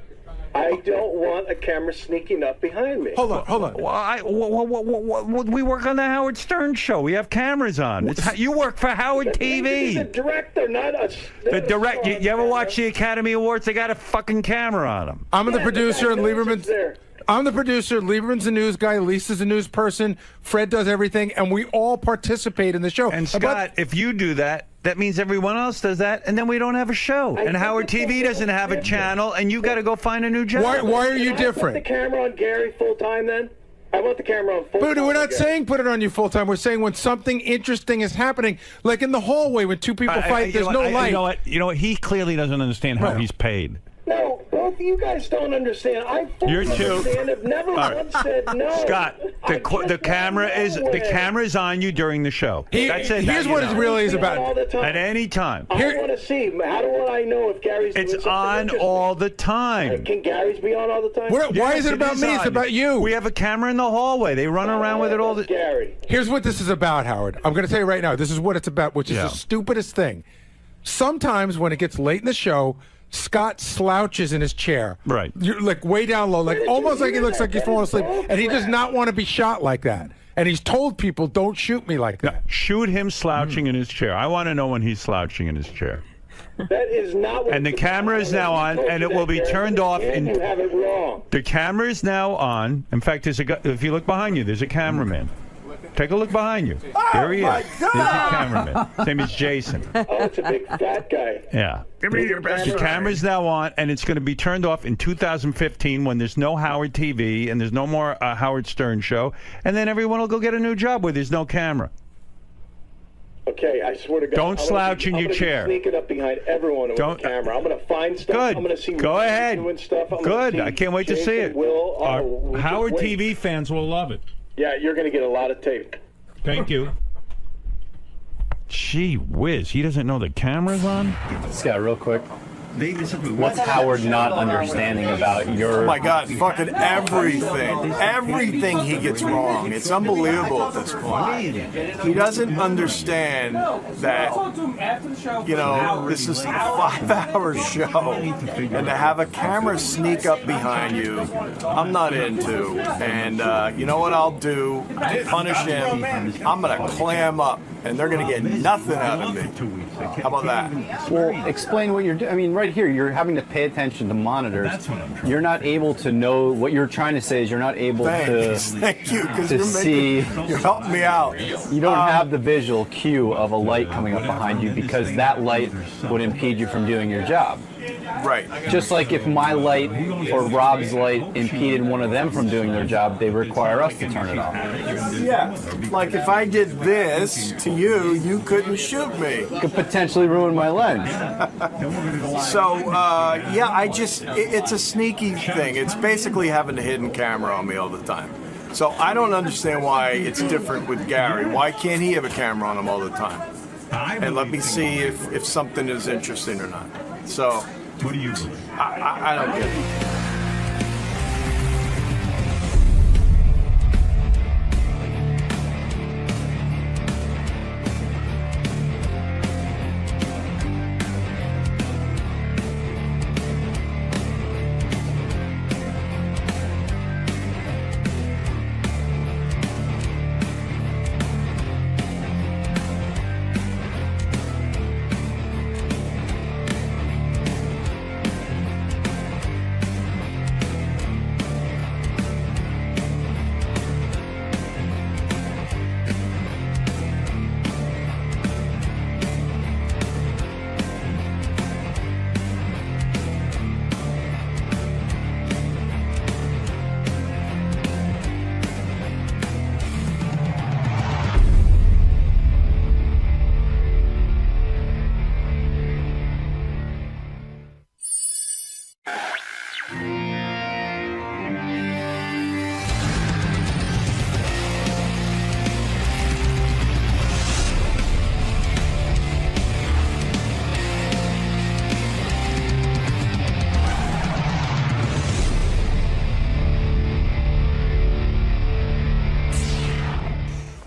I don't want a camera sneaking up behind me. Hold on. Well, we work on the Howard Stern show. We have cameras on. You work for Howard TV. The director, not us. The direct. You ever watch the Academy Awards? They got a fucking camera on them. I'm the producer, and Lieberman's there. I'm the producer. Lieberman's the news guy. Lisa's a news person. Fred does everything, and we all participate in the show. And Scott, if you do that, that means everyone else does that, and then we don't have a show. And Howard TV doesn't have a channel, and you got to go find a new job. Why are you different? Put the camera on Gary full time then? I want the camera on full time. But we're not saying put it on you full time. We're saying when something interesting is happening, like in the hallway when two people fight, there's no light. You know what? He clearly doesn't understand how he's paid. No, both of you guys don't understand. I fully understand. I've never once said no. Scott, the camera is on you during the show. That's it. Here's what it really is about. At any time. I want to see. How do I know if Gary's doing It's something on interesting? all the time. Can Gary's be on all the time? Why is it about me? It's about you. We have a camera in the hallway. They run around with it all the time. Gary. Here's what this is about, Howard. I'm going to tell you right now. This is what it's about, which is the stupidest thing. Sometimes when it gets late in the show, Scott slouches in his chair. Right. You're like way down low, like almost like he looks like he's falling asleep. And he does not want to be shot like that. And he's told people, don't shoot me like that. No, shoot him slouching in his chair. I want to know when he's slouching in his chair. That is not what... And the camera is now on, and it will be turned off. You have it wrong. The camera is now on. In fact, if you look behind you, there's a cameraman. Take a look behind you. There he is. There's your cameraman. His name is Jason. Oh, it's a big fat guy. Yeah. Give me your best. The camera's now on, and it's going to be turned off in 2015 when there's no Howard TV and there's no more Howard Stern show, and then everyone will go get a new job where there's no camera. Okay, I swear to God. Don't slouch in your chair. I'm sneaking up behind everyone with the camera. I'm going to find stuff. Good. I'm going to see. Go ahead. Doing stuff. Good. I can't wait to see it. Howard TV fans will love it. Yeah, you're going to get a lot of tape. Thank you. Gee whiz, he doesn't know the camera's on? Scott, real quick. What's Howard not understanding about your... Oh my God, fucking everything. Everything he gets wrong. It's unbelievable at this point. He doesn't understand that, you know, this is a 5-hour show, and to have a camera sneak up behind you, I'm not into. And you know what I'll do? To punish him, I'm going to clam up, and they're going to get nothing out of me. How about that? Well, explain what you're doing. I mean, right here, you're having to pay attention to monitors. That's what I'm trying. You're not able to know what you're trying to say. Is you're not able Thank you, because you're helping me out. You don't have the visual cue of a light coming up behind you because that light would impede you from doing your job. Right. Just like if my light or Rob's light impeded one of them from doing their job, they require us to turn it off. Yeah. Like if I did this to you, you couldn't shoot me. Could potentially ruin my lens. So, yeah, it's a sneaky thing. It's basically having a hidden camera on me all the time. So I don't understand why it's different with Gary. Why can't he have a camera on him all the time? And let me see if something is interesting or not. So, what do you believe? I don't get it.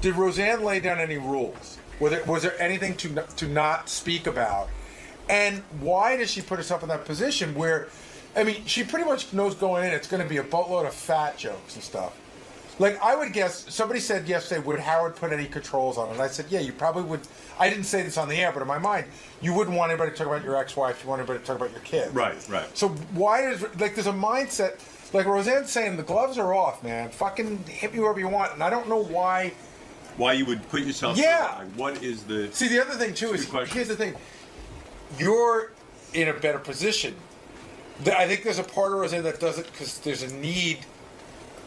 Did Roseanne lay down any rules? Was there anything to not speak about? And why does she put herself in that position where, I mean, she pretty much knows going in it's going to be a boatload of fat jokes and stuff. Like, I would guess, somebody said yesterday, would Howard put any controls on it? And I said, yeah, you probably would. I didn't say this on the air, but in my mind, you wouldn't want anybody to talk about your ex-wife. You want everybody to talk about your kids. Right. So why does, like, there's a mindset, like Roseanne's saying, the gloves are off, man. Fucking hit me wherever you want. And I don't know why you would put yourself yeah. Like, what is the... See, the other thing, too, is, here's the thing. You're in a better position. I think there's a part of Roseanne that does it because there's a need...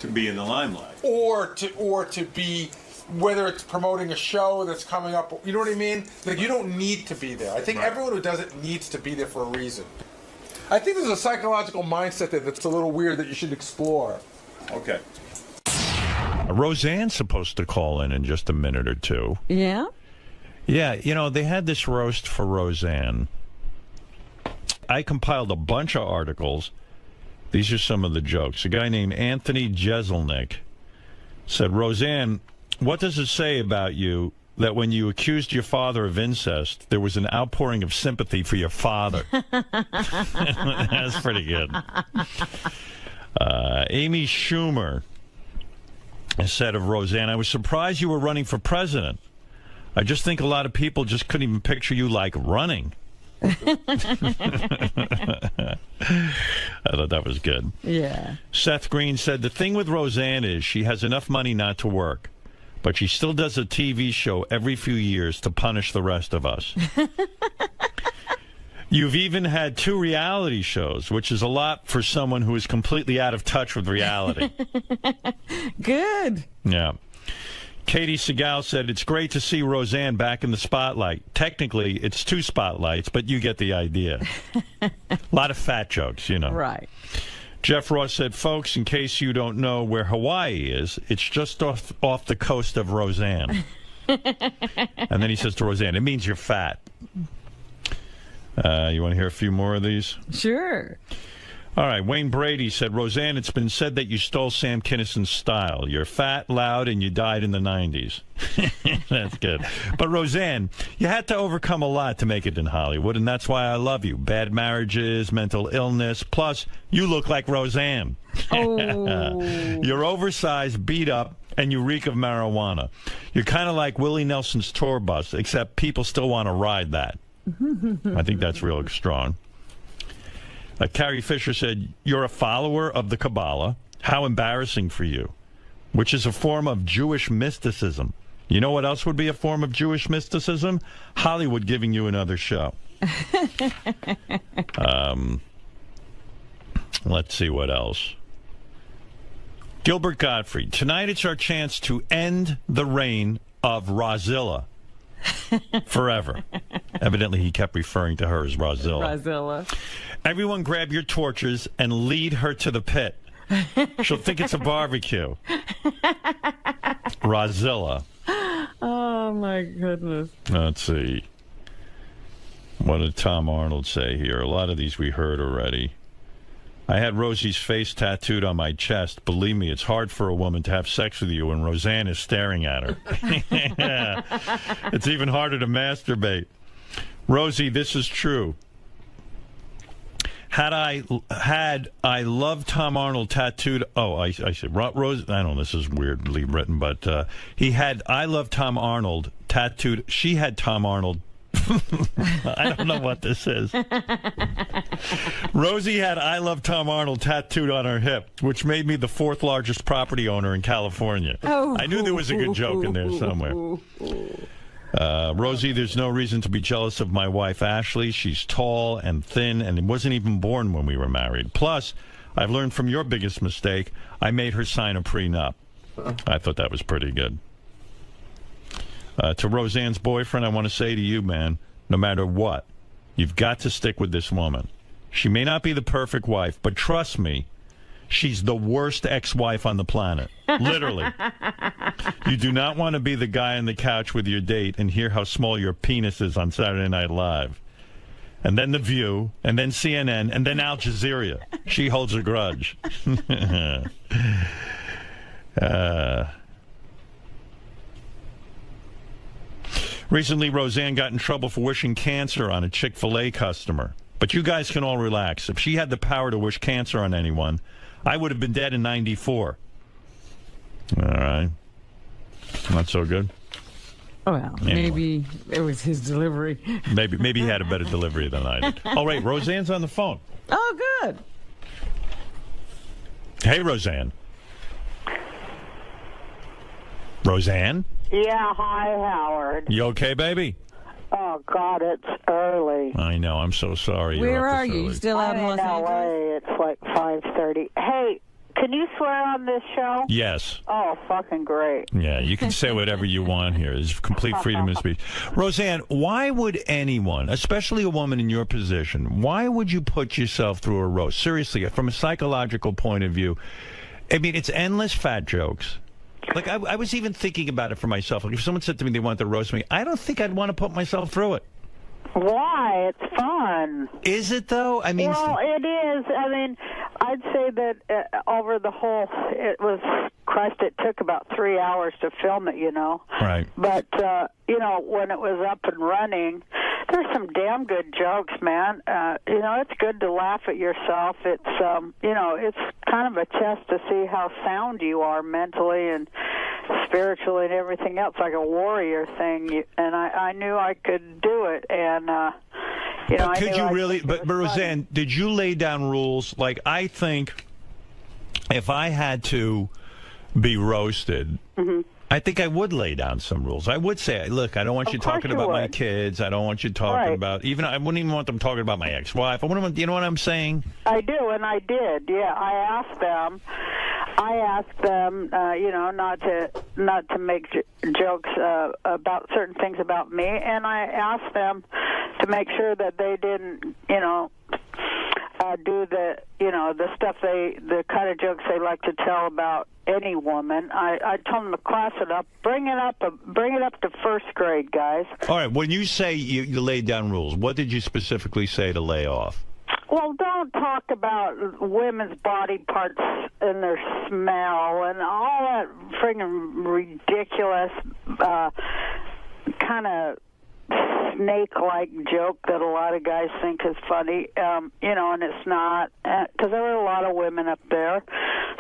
to be in the limelight. Or to be, whether it's promoting a show that's coming up, you know what I mean? Like, you don't need to be there. I think everyone who does it needs to be there for a reason. I think there's a psychological mindset there that's a little weird that you should explore. Okay. Roseanne's supposed to call in just a minute or two. Yeah? Yeah, you know, they had this roast for Roseanne. I compiled a bunch of articles. These are some of the jokes. A guy named Anthony Jeselnik said, Roseanne, what does it say about you that when you accused your father of incest, there was an outpouring of sympathy for your father? That's pretty good. Amy Schumer said of Roseanne, I was surprised you were running for president. I just think a lot of people just couldn't even picture you, like, running. I thought that was good. Yeah. Seth Green said, the thing with Roseanne is she has enough money not to work, but she still does a TV show every few years to punish the rest of us. You've even had 2 reality shows, which is a lot for someone who is completely out of touch with reality. Good. Yeah. Katie Segal said, it's great to see Roseanne back in the spotlight. Technically, it's 2 spotlights, but you get the idea. A lot of fat jokes, you know. Right. Jeff Ross said, folks, in case you don't know where Hawaii is, it's just off the coast of Roseanne. And then he says to Roseanne, it means you're fat. You want to hear a few more of these? Sure. All right, Wayne Brady said, Roseanne, it's been said that you stole Sam Kinnison's style. You're fat, loud, and you died in the 90s. That's good. But Roseanne, you had to overcome a lot to make it in Hollywood, and that's why I love you. Bad marriages, mental illness, plus you look like Roseanne. Oh. You're oversized, beat up, and you reek of marijuana. You're kind of like Willie Nelson's tour bus, except people still want to ride that. I think that's real strong. Carrie Fisher said, you're a follower of the Kabbalah. How embarrassing for you. Which is a form of Jewish mysticism. You know what else would be a form of Jewish mysticism? Hollywood giving you another show. Let's see what else. Gilbert Godfrey, tonight it's our chance to end the reign of Rozilla. Forever. Evidently, he kept referring to her as Rozilla. Rozilla. Everyone grab your torches and lead her to the pit. She'll think it's a barbecue. Rozilla. Oh, my goodness. Let's see. What did Tom Arnold say here? A lot of these we heard already. I had Rosie's face tattooed on my chest. Believe me, it's hard for a woman to have sex with you when Roseanne is staring at her. It's even harder to masturbate. Rosie, this is true. Had I loved Tom Arnold tattooed... Oh, I said... Rose, I don't know, this is weirdly written, but he had I love Tom Arnold tattooed... She had Tom Arnold... I don't know what this is. Rosie had I love Tom Arnold tattooed on her hip, which made me the 4th largest property owner in California. Oh. I knew there was a good joke in there somewhere. Rosie, there's no reason to be jealous of my wife, Ashley. She's tall and thin and wasn't even born when we were married. Plus, I've learned from your biggest mistake. I made her sign a prenup. I thought that was pretty good. To Roseanne's boyfriend, I want to say to you, man, no matter what, you've got to stick with this woman. She may not be the perfect wife, but trust me, she's the worst ex-wife on the planet. Literally. You do not want to be the guy on the couch with your date and hear how small your penis is on Saturday Night Live. And then The View, and then CNN, and then Al Jazeera. She holds a grudge. Recently, Roseanne got in trouble for wishing cancer on a Chick-fil-A customer. But you guys can all relax. If she had the power to wish cancer on anyone, I would have been dead in 94. All right. Not so good. Well, Anyway. maybe it was his delivery. Maybe he had a better delivery than I did. Oh, right. Roseanne's on the phone. Oh, good. Hey, Roseanne. Roseanne? Yeah, hi, Howard. You okay, baby? Oh, God, it's early. I know. I'm so sorry. Where you're up are this you? early. Still out in I'm Los in Angeles? LA. It's like 5:30. Hey, can you swear on this show? Yes. Oh, fucking great. Yeah, you can say whatever you want here. There's complete freedom of speech. Roseanne, why would anyone, especially a woman in your position, why would you put yourself through a roast? Seriously, from a psychological point of view, I mean, it's endless fat jokes. Like, I was even thinking about it for myself. Like, if someone said to me they wanted to roast me, I don't think I'd want to put myself through it. Why? It's fun. Is it, though? I mean... Well, it is. I mean, I'd say that over the whole... It was... Christ, it took about 3 hours to film it, you know. Right. But, you know, when it was up and running, there's some damn good jokes, man. You know, it's good to laugh at yourself. It's, you know, it's kind of a test to see how sound you are mentally and spiritually and everything else, like a warrior thing. And I knew I could do it. And, you know, but could you really... But funny. Roseanne, did you lay down rules? Like, I think if I had to be roasted... Mm-hmm. I think I would lay down some rules. I would say, look, I don't want you talking about my kids. I don't want you talking about, even, I wouldn't even want them talking about my ex-wife. I wouldn't want, you know what I'm saying? I do, and I did. Yeah, I asked them, you know, not to make jokes about certain things about me, and I asked them to make sure that they didn't, you know, do the stuff the kind of jokes they like to tell about any woman. I told them to class it up, bring it up to first grade, guys. All right, when you say you laid down rules, what did you specifically say to lay off? Well, don't talk about women's body parts and their smell and all that friggin' ridiculous kind of snake-like joke that a lot of guys think is funny, and it's not, because there were a lot of women up there.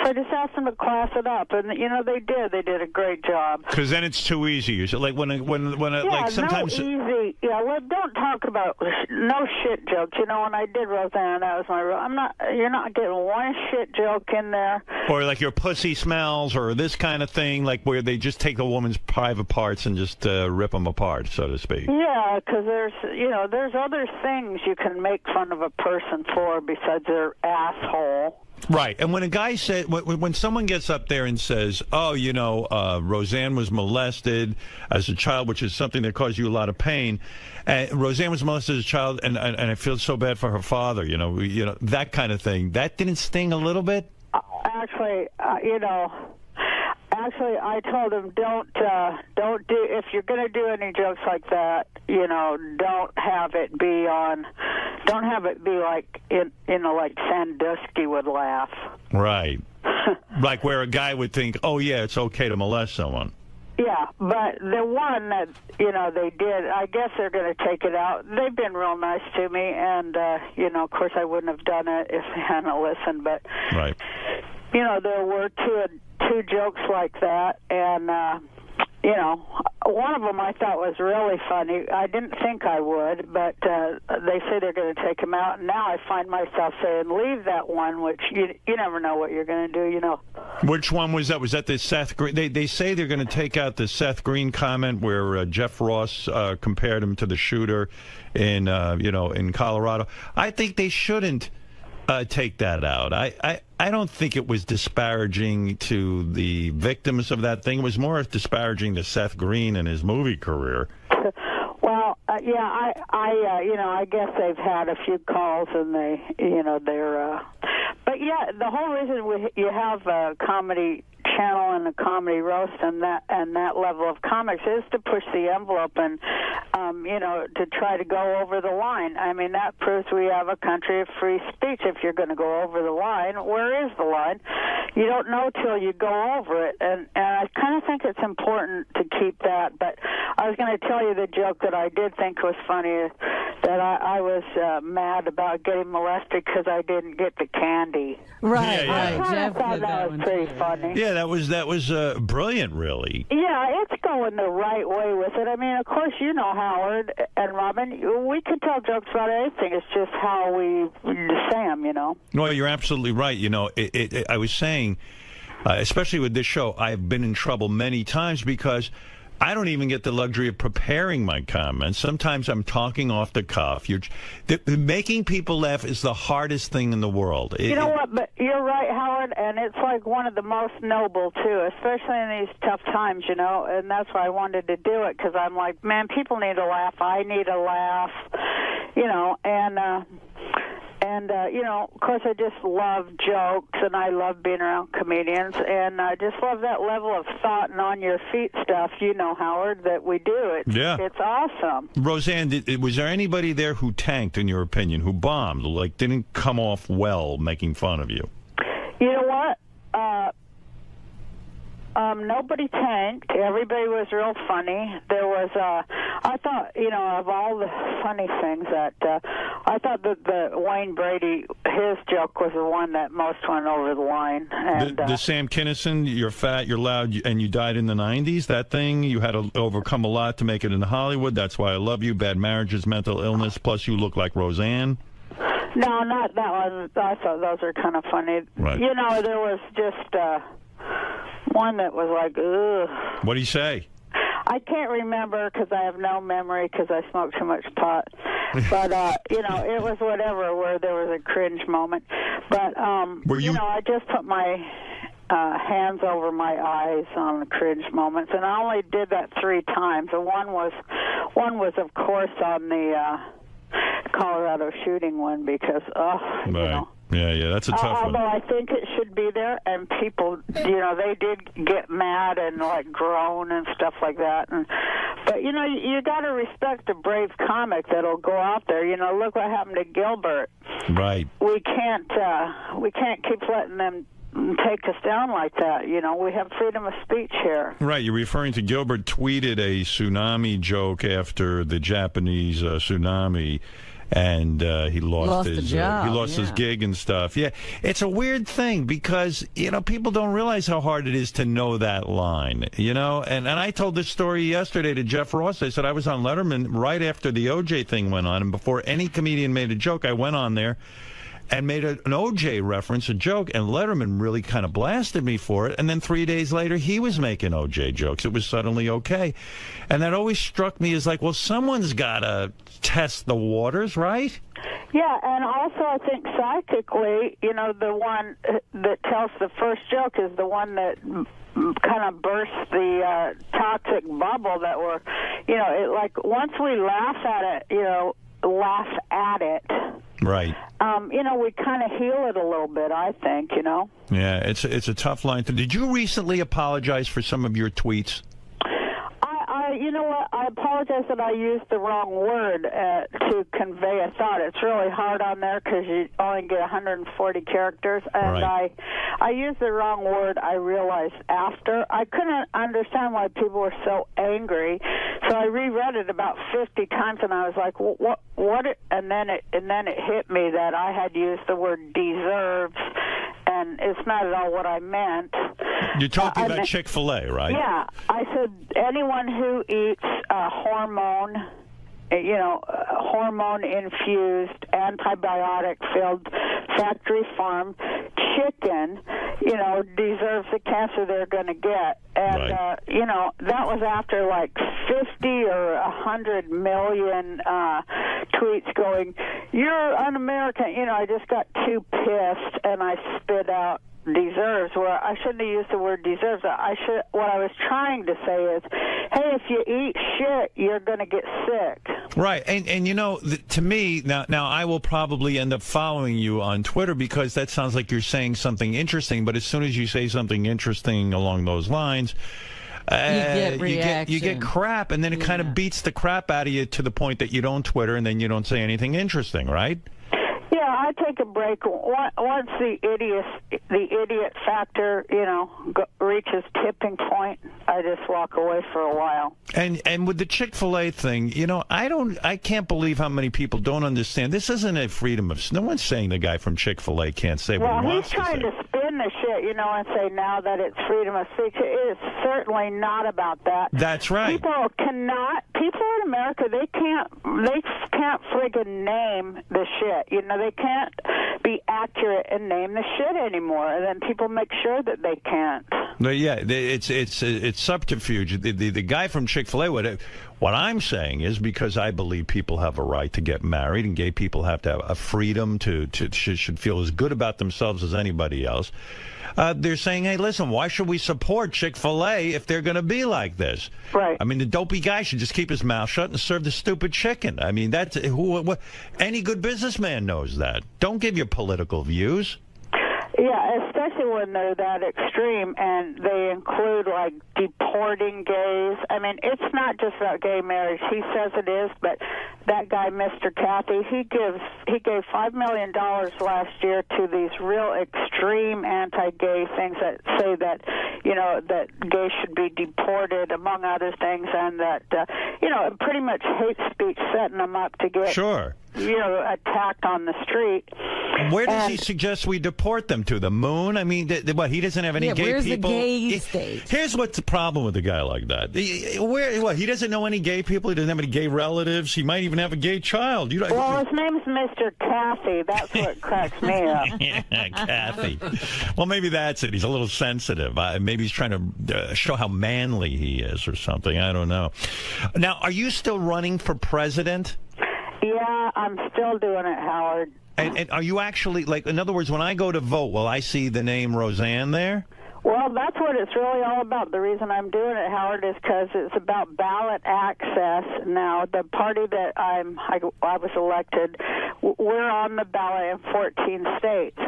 So I just asked them to class it up, and they did. They did a great job. Because then it's too easy. You like when like sometimes. No easy. Yeah, well, don't talk about no shit jokes. When I did Roseanne, that was my rule. You're not getting one shit joke in there. Or like your pussy smells, or this kind of thing, like where they just take a woman's private parts and just rip them apart, so to speak. Yeah, because there's other things you can make fun of a person for besides their asshole. Right, and when a guy said, when someone gets up there and says, "Oh, Roseanne was molested as a child," which is something that caused you a lot of pain, and Roseanne was molested as a child, and I feel so bad for her father, that kind of thing. That didn't sting a little bit? Actually, Actually, I told him don't do, if you're going to do any jokes like that, don't have it be like like Sandusky would laugh. Right. Like where a guy would think, oh yeah, it's okay to molest someone. Yeah, but the one that they did, I guess they're going to take it out. They've been real nice to me, and of course I wouldn't have done it if they hadn't listened. But right. There were two jokes like that, and one of them I thought was really funny. I didn't think I would, but they say they're going to take him out, and now I find myself saying, leave that one, which you never know what you're going to do, Which one was that? Was that the Seth Green? They say they're going to take out the Seth Green comment where Jeff Ross compared him to the shooter in Colorado. I think they shouldn't take that out. I don't think it was disparaging to the victims of that thing. It was more disparaging to Seth Green and his movie career. Well, I guess they've had a few calls and they're. But yeah, the whole reason you have a comedy channel and a comedy roast and that level of comics is to push the envelope and to try to go over the line. I mean, that proves we have a country of free speech. If you're going to go over the line, where is the line? You don't know till you go over it, and I kind of think it's important to keep that. But I was going to tell you the joke that I did think was funny, that I was mad about getting molested because I didn't get the candy. Right, yeah. right. Jeff thought did that was pretty funny. Yeah, that was brilliant, really. Yeah, it's going the right way with it. I mean, of course, Howard and Robin, we could tell jokes about anything. It's just how we say them, No, you're absolutely right. I was saying, especially with this show, I've been in trouble many times because I don't even get the luxury of preparing my comments. Sometimes I'm talking off the cuff. Making people laugh is the hardest thing in the world. You know what? But you're right, Howard, and it's like one of the most noble, too, especially in these tough times, and that's why I wanted to do it, because I'm like, man, people need a laugh. I need a laugh, of course, I just love jokes, and I love being around comedians, and I just love that level of thought and on-your-feet stuff, Howard, that we do. It's awesome. Roseanne, was there anybody there who tanked, in your opinion, who bombed, like didn't come off well making fun of you? You know what? Nobody tanked. Everybody was real funny. There was, I thought, of all the funny things that, I thought that the Wayne Brady, his joke was the one that most went over the line. And the Sam Kinison, you're fat, you're loud, and you died in the 90s, that thing, you had to overcome a lot to make it in Hollywood. That's why I love you. Bad marriages, mental illness, plus you look like Roseanne. No, not that one. I thought those are kind of funny. Right. There was just one that was like, ugh. What do you say? I can't remember because I have no memory because I smoked too much pot. But, it was whatever where there was a cringe moment. But, I just put my hands over my eyes on the cringe moments, and I only did that 3 times. And one was, of course, on the Colorado shooting one because, you know. Yeah, that's a tough one. Although I think it should be there, and people, they did get mad and like groan and stuff like that. But you got to respect a brave comic that'll go out there. Look what happened to Gilbert. Right. We can't keep letting them take us down like that. We have freedom of speech here. Right. You're referring to Gilbert tweeted a tsunami joke after the Japanese tsunami. And he lost his job, he lost his gig and stuff. Yeah, it's a weird thing because people don't realize how hard it is to know that line. And I told this story yesterday to Jeff Ross. I said I was on Letterman right after the OJ thing went on, and before any comedian made a joke, I went on there and made an OJ reference, a joke, and Letterman really kind of blasted me for it. And then 3 days later, he was making OJ jokes. It was suddenly okay. And that always struck me as like, well, someone's got to test the waters, right? Yeah, and also I think psychically, the one that tells the first joke is the one that kind of bursts the toxic bubble that we're, like once we laugh at it, right. We kind of heal it a little bit, I think, Yeah, it's a tough line. Did you recently apologize for some of your tweets? You know what? I apologize that I used the wrong word to convey a thought. It's really hard on there because you only get 140 characters, and right. I used the wrong word. I realized after. I couldn't understand why people were so angry, so I reread it about 50 times, and I was like, "What?" And then it hit me that I had used the word deserves, and it's not at all what I meant. You're talking about Chick-fil-A, right? Yeah, I said anyone who eats hormone-infused, antibiotic-filled, factory farm chicken, deserves the cancer they're going to get. And, that was after like 50 or 100 million tweets going, "You're un-American." I just got too pissed and I spit out deserves, where I shouldn't have used the word deserves. What I was trying to say is, hey, if you eat shit, you're going to get sick. Right, and to me, now I will probably end up following you on Twitter because that sounds like you're saying something interesting, but as soon as you say something interesting along those lines, you get crap, and then it kind of beats the crap out of you to the point that you don't Twitter, and then you don't say anything interesting, right? Yeah, I take a break once the idiot factor, reaches tipping point. I just walk away for a while. And with the Chick-fil-A thing, I can't believe how many people don't understand. This isn't a freedom of. No one's saying the guy from Chick-fil-A can't say what he wants to say. Well, he's trying to spin the shit, and say now that it's freedom of speech. It is certainly not about that. That's right. People in America, they can't friggin' name the shit. They can't be accurate and name the shit anymore, and then people make sure that they can't. But yeah, it's subterfuge. The guy from Chick-fil-A, what I'm saying is, because I believe people have a right to get married, and gay people have to have a freedom should feel as good about themselves as anybody else. They're saying, hey, listen, why should we support Chick-fil-A if they're going to be like this? Right. I mean, the dopey guy should just keep his mouth shut and serve the stupid chicken. I mean, that's any good businessman knows that. Don't give your political views. Yeah, especially when they're that extreme, and they include, like, deporting gays. I mean, it's not just about gay marriage. He says it is, but that guy, Mr. Cathy, he gave $5 million last year to these real extreme anti-gay things that say that, that gays should be deported, among other things, and that, pretty much hate speech, setting them up to get... Sure. Attacked on the street. Where does he suggest we deport them to? The moon? I mean, he doesn't have any gay where's people? The gay state? Here's what's the problem with a guy like that. He doesn't know any gay people. He doesn't have any gay relatives. He might even have a gay child. Well, his name's Mr. Cathy. That's what cracks me up. Yeah, Cathy. Well, maybe that's it. He's a little sensitive. Maybe he's trying to show how manly he is or something. I don't know. Now, are you still running for president? Yeah, I'm still doing it, Howard. And are you actually, like, in other words, when I go to vote, will I see the name Roseanne there? Well, that's what it's really all about. The reason I'm doing it, Howard, is because it's about ballot access. Now, the party that I was elected, we're on the ballot in 14 states.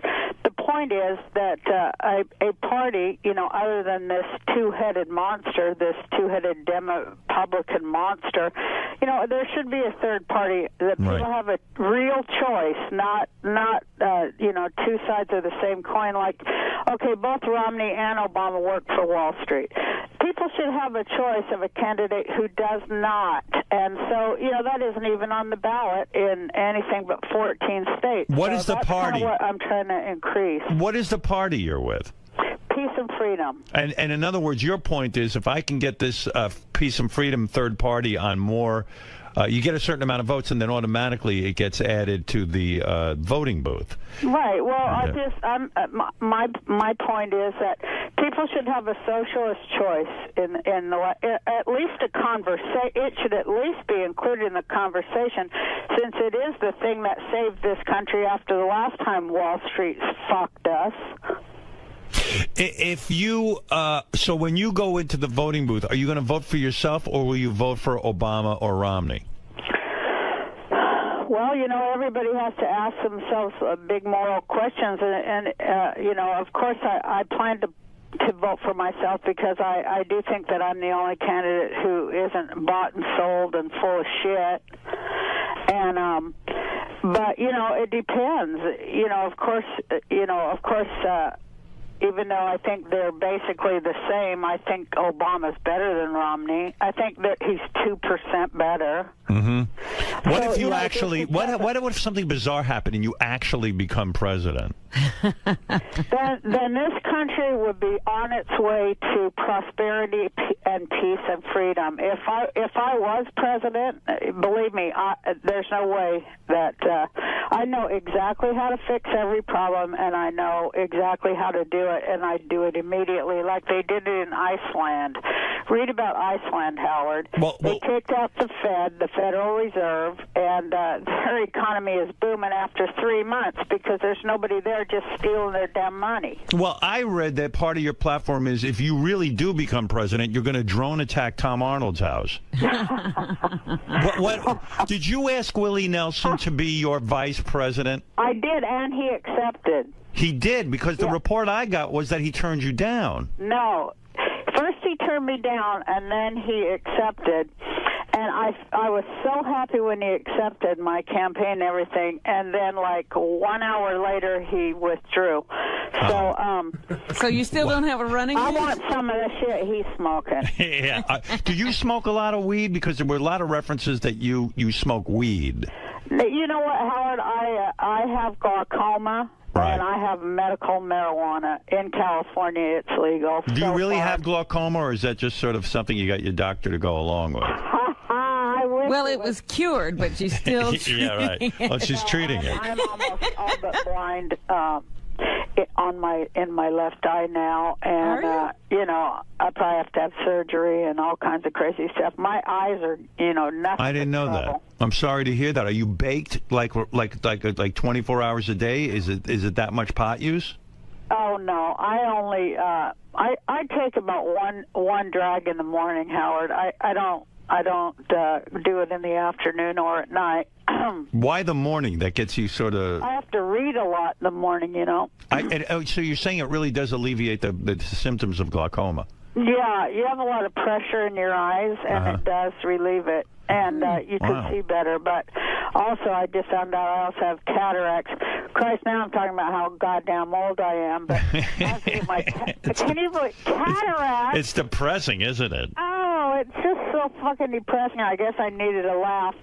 The point is that a party, other than this two-headed monster, this two-headed Republican monster, there should be a third party that people have a real choice, not two sides of the same coin. Like, okay, both Romney and Obama work for Wall Street. People should have a choice of a candidate who does not, and so that isn't even on the ballot in anything but 14 states. What is the party? That's what I'm trying to increase. What is the party you're with? Peace and freedom. And in other words, your point is, if I can get this peace and freedom third party on more, you get a certain amount of votes, and then automatically it gets added to the voting booth. Right. Well, my point is that people should have a socialist choice in at least a conversation. It should at least be included in the conversation, since it is the thing that saved this country after the last time Wall Street fucked us. If you so when you go into the voting booth, are you going to vote for yourself, or will you vote for Obama or Romney? Well, everybody has to ask themselves big moral questions, and of course, I plan to vote for myself, because I do think that I'm the only candidate who isn't bought and sold and full of shit. And but it depends. Of course. Even though I think they're basically the same, I think Obama's better than Romney. I think that he's 2% better. Mm-hmm. What if you actually? What if something bizarre happened and you actually become president? Then this country would be on its way to prosperity and peace and freedom. If I was president, believe me, there's no way that I know exactly how to fix every problem, and I know exactly how to do it, and I do it immediately, like they did it in Iceland. Read about Iceland, Howard. They kicked out the Fed, the Federal Reserve, and their economy is booming after 3 months because there's nobody there just stealing their damn money. Well, I read that part of your platform is, if you really do become president, you're going to drone attack Tom Arnold's house. what did you ask Willie Nelson to be your vice president? I did, and he accepted. He did, because the report I got was that he turned you down. No. First he turned me down, and then he accepted. And I was so happy when he accepted my campaign and everything, and then like 1 hour later he withdrew. So you still don't have a running mate? I want some of the shit he's smoking. Yeah. Do you smoke a lot of weed? Because there were a lot of references that you smoke weed. You know what, Howard? I have glaucoma. Right. And I have medical marijuana. In California, it's legal. Do you really have glaucoma, or is that just sort of something you got your doctor to go along with? Well, it was cured, but she's still treating Yeah, right. Well, she's treating it. I'm almost all but blind in my left eye now, and I probably have to have surgery and all kinds of crazy stuff. My eyes are, nothing. I didn't know that. I'm sorry to hear that. Are you baked like 24 hours a day? Is it that much pot use? Oh no, I only I take about one drag in the morning, Howard. I don't do it in the afternoon or at night. Why the morning? That gets you sort of... I have to read a lot in the morning, So you're saying it really does alleviate the symptoms of glaucoma? Yeah, you have a lot of pressure in your eyes, and it does relieve it. And you can see better. But also, I just found out I also have cataracts. Christ, now I'm talking about how goddamn old I am. But can you believe cataracts? It's depressing, isn't it? Oh, it's just so fucking depressing. I guess I needed a laugh.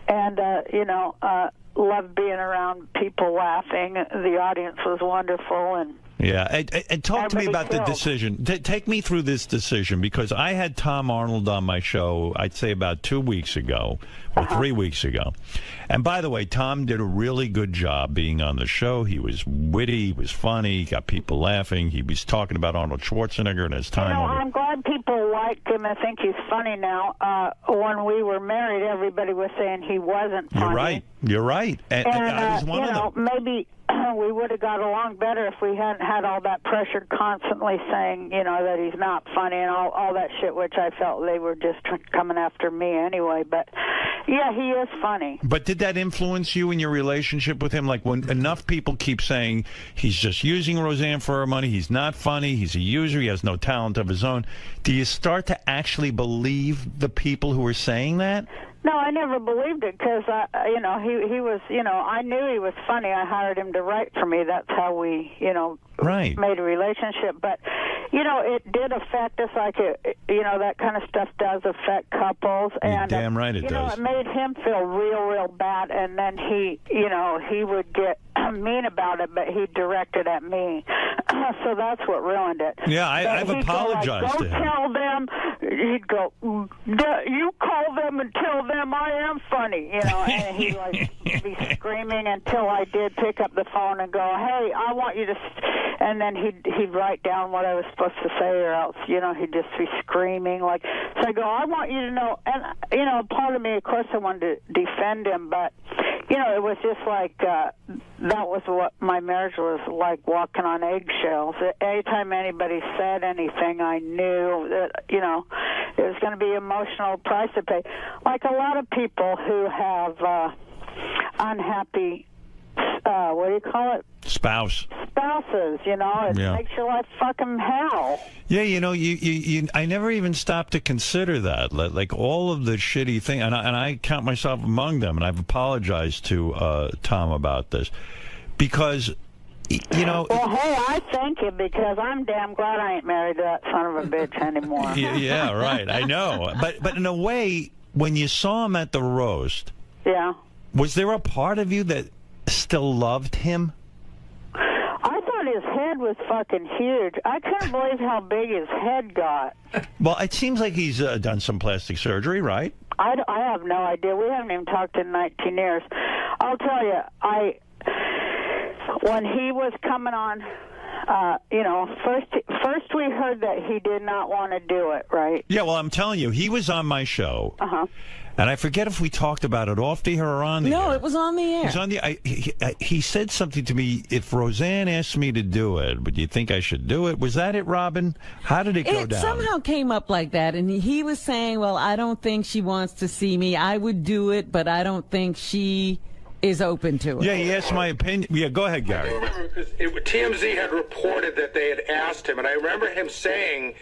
And, love being around people laughing. The audience was wonderful, and... Yeah, and talk to me about the decision. Take me through this decision, because I had Tom Arnold on my show, I'd say about 2 weeks ago, or 3 weeks ago. And by the way, Tom did a really good job being on the show. He was witty, he was funny, he got people laughing. He was talking about Arnold Schwarzenegger and his time. I'm glad people liked him and think he's funny now. When we were married, everybody was saying he wasn't funny. You're right. And I was one of them. Maybe we would have got along better if we hadn't had all that pressure constantly saying, you know, that he's not funny and all that shit, which I felt they were just coming after me anyway. But, yeah, he is funny. But did that influence you in your relationship with him? Like, when enough people keep saying he's just using Roseanne for her money, he's not funny, he's a user, he has no talent of his own, do you start to actually believe the people who are saying that? No, I never believed it because, you know, he was, you know, I knew he was funny. I hired him to write for me. That's how we, you know, made a relationship. But, you know, it did affect us like, you know, that kind of stuff does affect couples. And, damn right it you does. know, it made him feel real bad. And then he, you know, he would get mean about it, but he directed at me. So that's what ruined it. Yeah, I've apologized to him. Go tell them. He'd go, you call them and tell them I am funny, you know, and he'd like be screaming until I did pick up the phone and go, hey, I want you to, and then he'd write down what I was supposed to say, or else, you know, he'd just be screaming like, so I go, I want you to know, and, you know, part of me, of course, I wanted to defend him, but, you know, it was just like, that was what my marriage was like, walking on eggshells. Anytime anybody said anything, I knew that, you know, it was going to be an emotional price to pay. Like a lot of people who have unhappy, what do you call it? Spouses, you know, it makes your life fucking hell. Yeah, you know, I never even stopped to consider that. Like all of the shitty thing, and I count myself among them, and I've apologized to Tom about this because, you know. Well, hey, I thank you because I'm damn glad I ain't married to that son of a bitch anymore. Yeah, right. I know, but in a way, when you saw him at the roast, was there a part of you that still loved him? I thought his head was fucking huge. I couldn't believe how big his head got. Well, it seems like he's done some plastic surgery, right? I have no idea. We haven't even talked in 19 years. I'll tell you, when he was coming on, you know, first we heard that he did not want to do it, right? Yeah, well, I'm telling you, he was on my show. And I forget if we talked about it off the air or on the air. No, it was on the air. It was on the. He said something to me. If Roseanne asked me to do it, would you think I should do it? Was that it, Robin? How did it go down? It somehow came up like that, and he was saying, "Well, I don't think she wants to see me. I would do it, but I don't think she is open to it." Yeah, he asked my opinion. Yeah, go ahead, Gary. I remember because TMZ had reported that they had asked him, and I remember him saying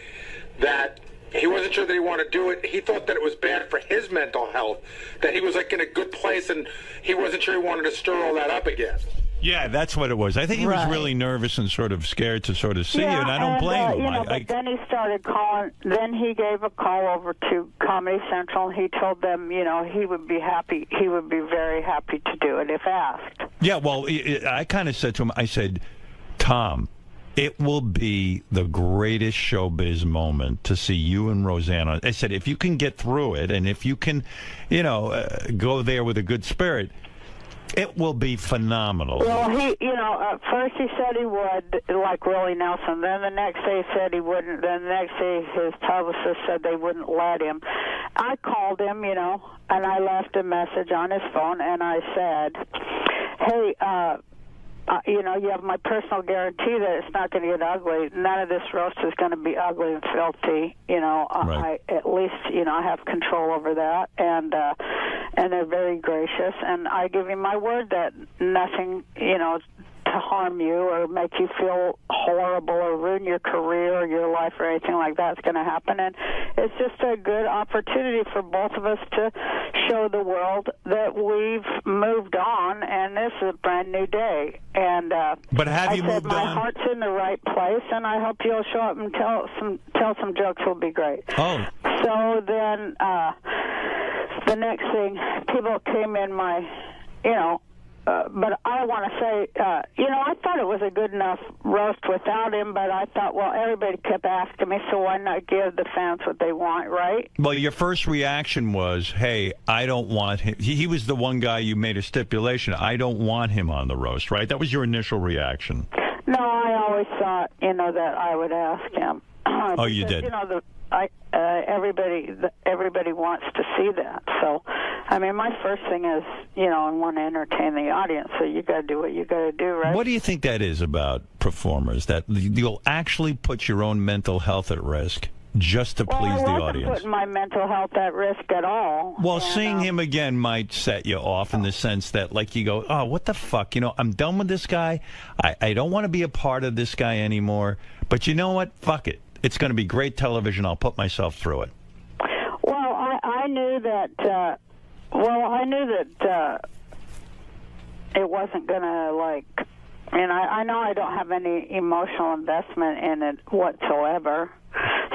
that he wasn't sure that he wanted to do it. He thought that it was bad for his mental health, that he was like in a good place, and he wasn't sure he wanted to stir all that up again. Yeah, that's what it was. I think he was really nervous and sort of scared to sort of see you, and I don't blame him. You know, but then he started calling. Then he gave a call over to Comedy Central, and he told them, you know, he would be happy. He would be very happy to do it if asked. Yeah, well, I kind of said to him, I said, Tom, it will be the greatest showbiz moment to see you and Roseanne. I said, if you can get through it, and if you can, you know, go there with a good spirit, it will be phenomenal. Well, you know, at first he said he would, like Willie Nelson. Then the next day he said he wouldn't. Then the next day his publicist said they wouldn't let him. I called him, you know, and I left a message on his phone, and I said, hey, you know, you have my personal guarantee that it's not going to get ugly. None of this roast is going to be ugly and filthy. You know, I at least, you know, I have control over that, and they're very gracious. And I give you my word that nothing, you know, to harm you or make you feel horrible or ruin your career or your life or anything like that is going to happen. And it's just a good opportunity for both of us to show the world that we've moved on and this is a brand new day. And but have you moved on? My heart's in the right place, and I hope you'll show up and tell some jokes. Will be great. Oh. So then the next thing, people came in my, you know. But I want to say, you know, I thought it was a good enough roast without him, but I thought, well, everybody kept asking me, so why not give the fans what they want, right? Well, your first reaction was, hey, I don't want him. He was the one guy you made a stipulation. I don't want him on the roast, right? That was your initial reaction. No, I always thought, you know, that I would ask him. Oh, you did? You know, everybody wants to see that. So, I mean, my first thing is, I want to entertain the audience. So you got to do what you got to do, right? What do you think that is about performers, that you'll actually put your own mental health at risk just to please the I wasn't audience? putting my mental health at risk at all. Well, seeing him again might set you off in the sense that, like, you go, oh, what the fuck? I'm done with this guy. I don't want to be a part of this guy anymore. But you know what? Fuck it. It's going to be great television. I'll put myself through it. Well, I knew that. It wasn't going to, and I know I don't have any emotional investment in it whatsoever.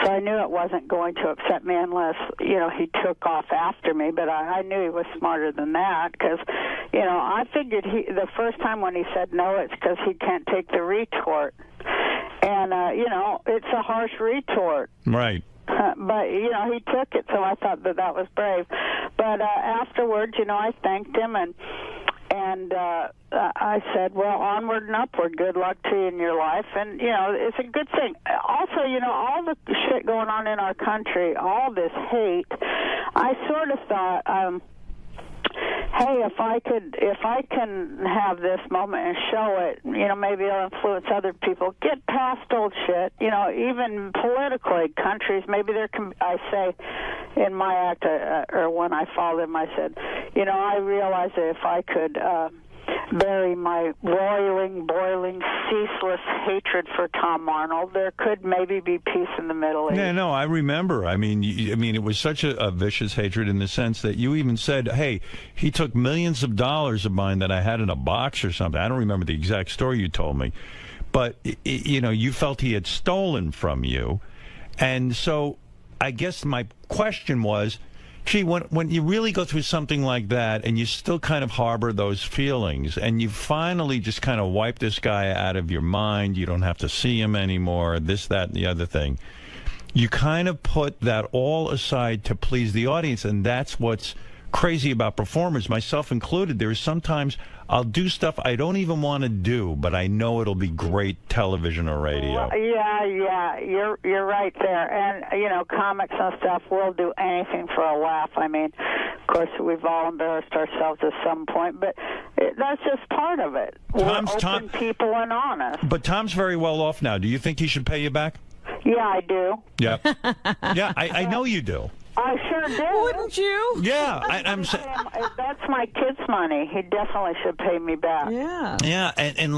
So I knew it wasn't going to upset me unless, he took off after me. But I knew he was smarter than that because, I figured the first time when he said no, it's because he can't take the retort. And, it's a harsh retort. Right. But, he took it, so I thought that was brave. But afterwards, I thanked him and I said, well, onward and upward. Good luck to you in your life. And, it's a good thing. Also, all the shit going on in our country, all this hate, I sort of thought, hey, if I can have this moment and show it, maybe it'll influence other people. Get past old shit. Even politically, countries, maybe I say in my act, or when I followed him, I said, I realized that if I could bury my boiling, ceaseless hatred for Tom Arnold, there could maybe be peace in the Middle East. Yeah, no, I remember. I mean, it was such a vicious hatred in the sense that you even said, hey, he took millions of dollars of mine that I had in a box or something. I don't remember the exact story you told me. But, you felt he had stolen from you. And so I guess my question was, gee, when you really go through something like that and you still kind of harbor those feelings and you finally just kind of wipe this guy out of your mind, you don't have to see him anymore, this, that, and the other thing, you kind of put that all aside to please the audience. And that's what's crazy about performers, myself included. There's sometimes I'll do stuff I don't even want to do, but I know it'll be great television or radio. Yeah, you're right there. And, comics and stuff, we'll do anything for a laugh. I mean, of course, we've all embarrassed ourselves at some point, but that's just part of it. We're open people and honest. But Tom's very well off now. Do you think he should pay you back? Yeah, I do. Yeah. Yeah, I know you do. I sure do. Wouldn't you? Yeah, I'm saying that's my kid's money. He definitely should pay me back. Yeah. Yeah, and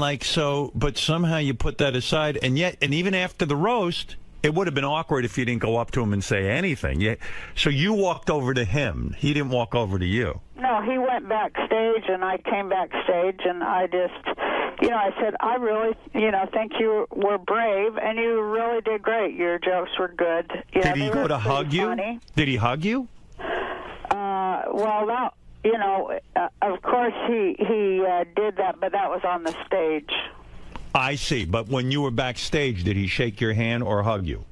but somehow you put that aside, and even after the roast, it would have been awkward if you didn't go up to him and say anything. So you walked over to him. He didn't walk over to you. No, he went backstage, and I came backstage, and I just, I said, I really, think you were brave, and you really did great. Your jokes were good. Did he go to hug you? Funny. Did he hug you? Well, of course he did that, but that was on the stage. I see. But when you were backstage, did he shake your hand or hug you?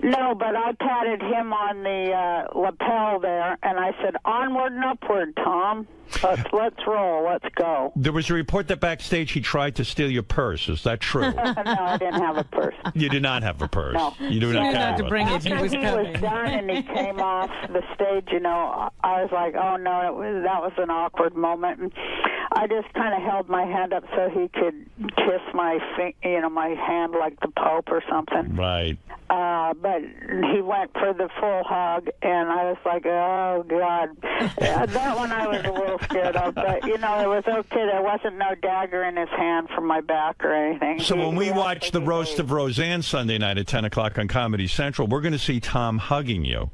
No, but I patted him on the lapel there, and I said, onward and upward, Tom. Let's roll. Let's go. There was a report that backstage he tried to steal your purse. Is that true? No, I didn't have a purse. You did not have a purse. No. You do not have to bring it. After he was done and he came off the stage, I was like, oh, no, that was an awkward moment. And I just kind of held my hand up so he could kiss my hand like the Pope or something. Right. But he went for the full hug, and I was like, oh, God. That one I was a little scared of, but, it was okay. There wasn't no dagger in his hand from my back or anything. So when we watch the Roast of Roseanne Sunday night at 10 o'clock on Comedy Central, we're going to see Tom hugging you.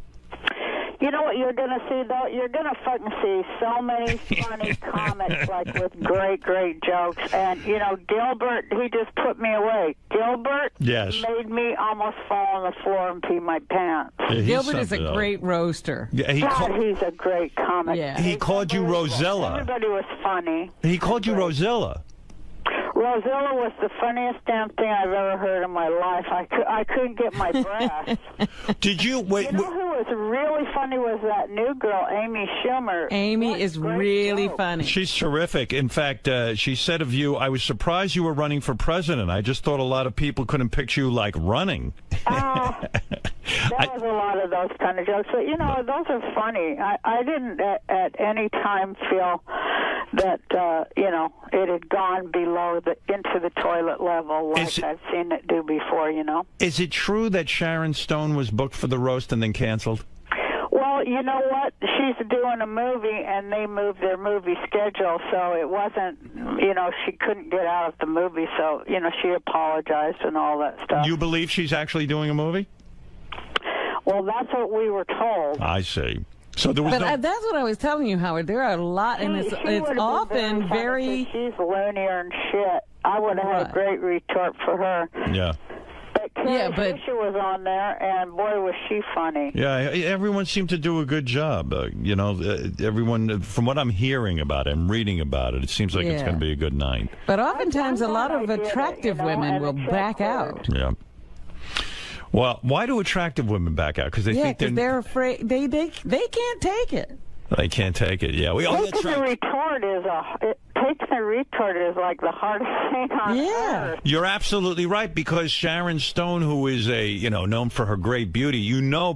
You know what you're going to see, though? You're going to fucking see so many funny comics, with great jokes. And, Gilbert, he just put me away. Gilbert made me almost fall on the floor and pee my pants. Yeah, Gilbert is a great roaster. Yeah, he's a great comic. Yeah. He called you Rosella. Everybody was funny. He called you Rosella. Rosella was the funniest damn thing I've ever heard in my life. I couldn't get my breath. Did you wait? You know who was really funny was that new girl, Amy Schumer. Amy is really funny. She's terrific. In fact, she said of you, I was surprised you were running for president. I just thought a lot of people couldn't picture you running. There was a lot of those kind of jokes, but those are funny. I didn't at any time feel that it had gone below into the toilet level like I've seen it do before. Is it true that Sharon Stone was booked for the roast and then canceled? Well, you know what? She's doing a movie, and they moved their movie schedule, so it wasn't, she couldn't get out of the movie, so, she apologized and all that stuff. You believe she's actually doing a movie? Well, that's what we were told. I see. So there was that's what I was telling you, Howard. There are a lot, and it's often very... She's loonier and shit. I would have had a great retort for her. Yeah. But Fisher was on there, and boy, was she funny. Yeah, everyone seemed to do a good job. Everyone, from what I'm hearing about it and reading about it, it seems like it's going to be a good night. But oftentimes, a lot of attractive women will back out. Yeah. Well, why do attractive women back out? Because they think they're afraid. They can't take it. They can't take it. Yeah, taking the retort is like the hardest thing on earth. You're absolutely right, because Sharon Stone, who is known for her great beauty,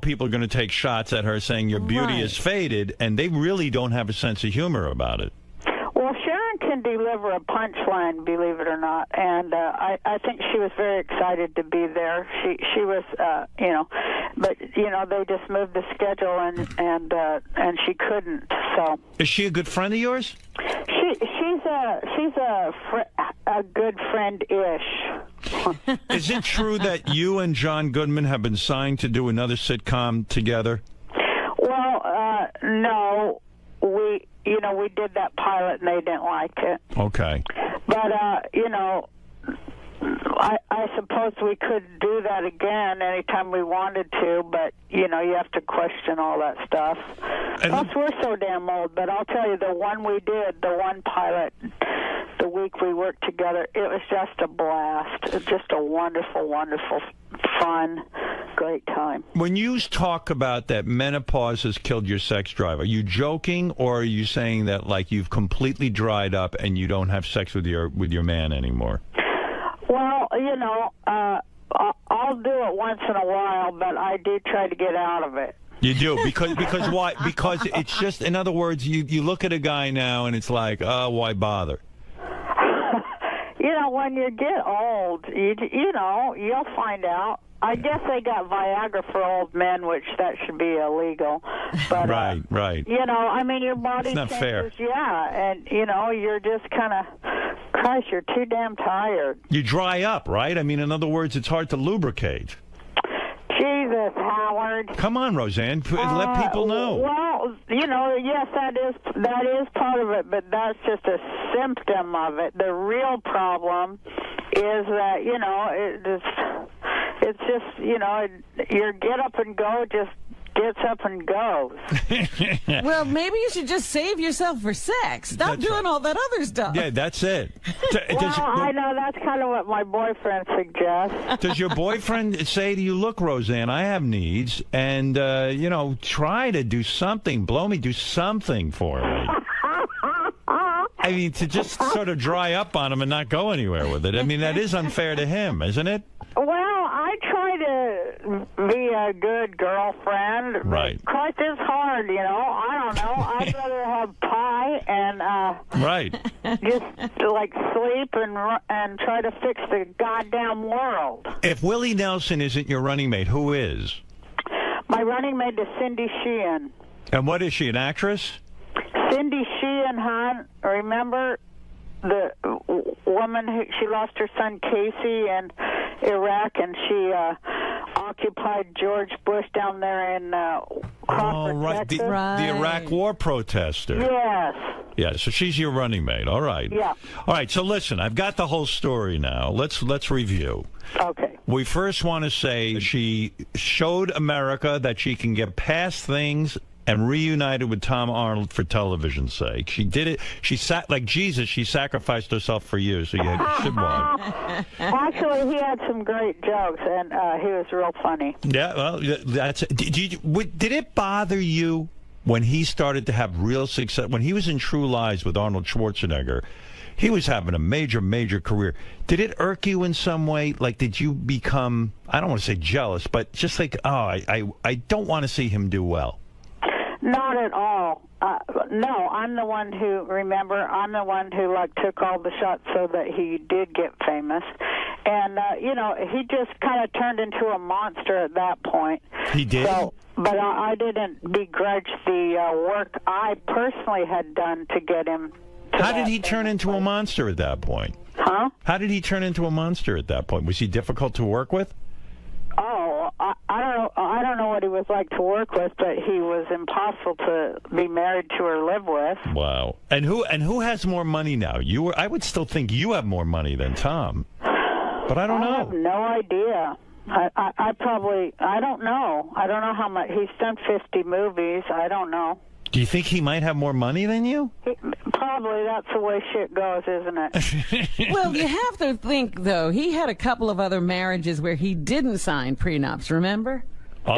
people are going to take shots at her saying your beauty is faded, and they really don't have a sense of humor about it. Well, Sharon can deliver a punchline, believe it or not, and I think she was very excited to be there. She was, but they just moved the schedule and she couldn't. So is she a good friend of yours? She's a good friend-ish. Is it true that you and John Goodman have been signed to do another sitcom together? Well, no, we did that pilot and they didn't like it. Okay. But, I suppose we could do that again anytime we wanted to, but, you have to question all that stuff. Plus, we're so damn old, but I'll tell you, the one we did, the one pilot, the week we worked together, it was just a blast. It was just a wonderful, wonderful, fun, great time. When you talk about that menopause has killed your sex drive, are you joking, or are you saying that like you've completely dried up and you don't have sex with your man anymore? Well, I'll do it once in a while, but I do try to get out of it. You do, because why? Because it's just, in other words, you look at a guy now and it's like, oh, why bother? When you get old, you'll find out. I guess they got Viagra for old men, which that should be illegal. But, right. Your body it's not changes, fair. Yeah, and, you're just kind of, Christ, you're too damn tired. You dry up, right? I mean, in other words, it's hard to lubricate. Jesus, Howard. Come on, Roseanne, let people know. Well, yes, that is part of it, but that's just a symptom of it. The real problem is that, it's just, your get up and go just gets up and goes. Well, maybe you should just save yourself for sex. Stop doing all that other stuff. Yeah, that's it. I know that's kind of what my boyfriend suggests. Does your boyfriend say to you, look, Roseanne, I have needs, and, try to do something. Do something for me. I mean, to just sort of dry up on him and not go anywhere with it. I mean, that is unfair to him, isn't it? Well, I try to be a good girlfriend. Right. Christ, it's hard, I don't know. I'd rather have pie and right. Just like sleep and try to fix the goddamn world. If Willie Nelson isn't your running mate, who is? My running mate is Cindy Sheehan. And what is she, an actress? Cindy Sheehan, hon, remember the woman who she lost her son Casey in Iraq, and she occupied George Bush down there in Crawford, Texas. The Iraq War protester. Yes. Yeah, so she's your running mate. All right. Yeah. All right, so listen, I've got the whole story now. Let's review. Okay. We first want to say she showed America that she can get past things and reunited with Tom Arnold for television's sake. She did it. She sat like Jesus. She sacrificed herself for you, so you should watch. Actually, he had some great jokes, and he was real funny. Yeah, well, that's. Did it bother you when he started to have real success? When he was in True Lies with Arnold Schwarzenegger, He was having a major career. Did it irk you in some way? Like, did you become, I don't want to say jealous, but just like, oh, I don't want to see him do well? Not at all. No, I'm the one who, remember, I'm the one who, like, took all the shots so that he did get famous. And, you know, he just kind of turned into a monster at that point. He did? So, but I didn't begrudge the work I personally had done to get him to How did he turn into a monster at that point? Huh? How did he turn into a monster at that point? Was he difficult to work with? Oh, I don't know what he was like to work with, but he was impossible to be married to or live with. Wow. And who has more money now? I would still think you have more money than Tom. But I don't know. I have no idea. I don't know. I don't know how much. He's done 50 movies. I don't know. Do you think he might have more money than you? Probably. That's the way shit goes, isn't it? Well, you have to think, though, he had a couple of other marriages where he didn't sign prenups, remember? Oh,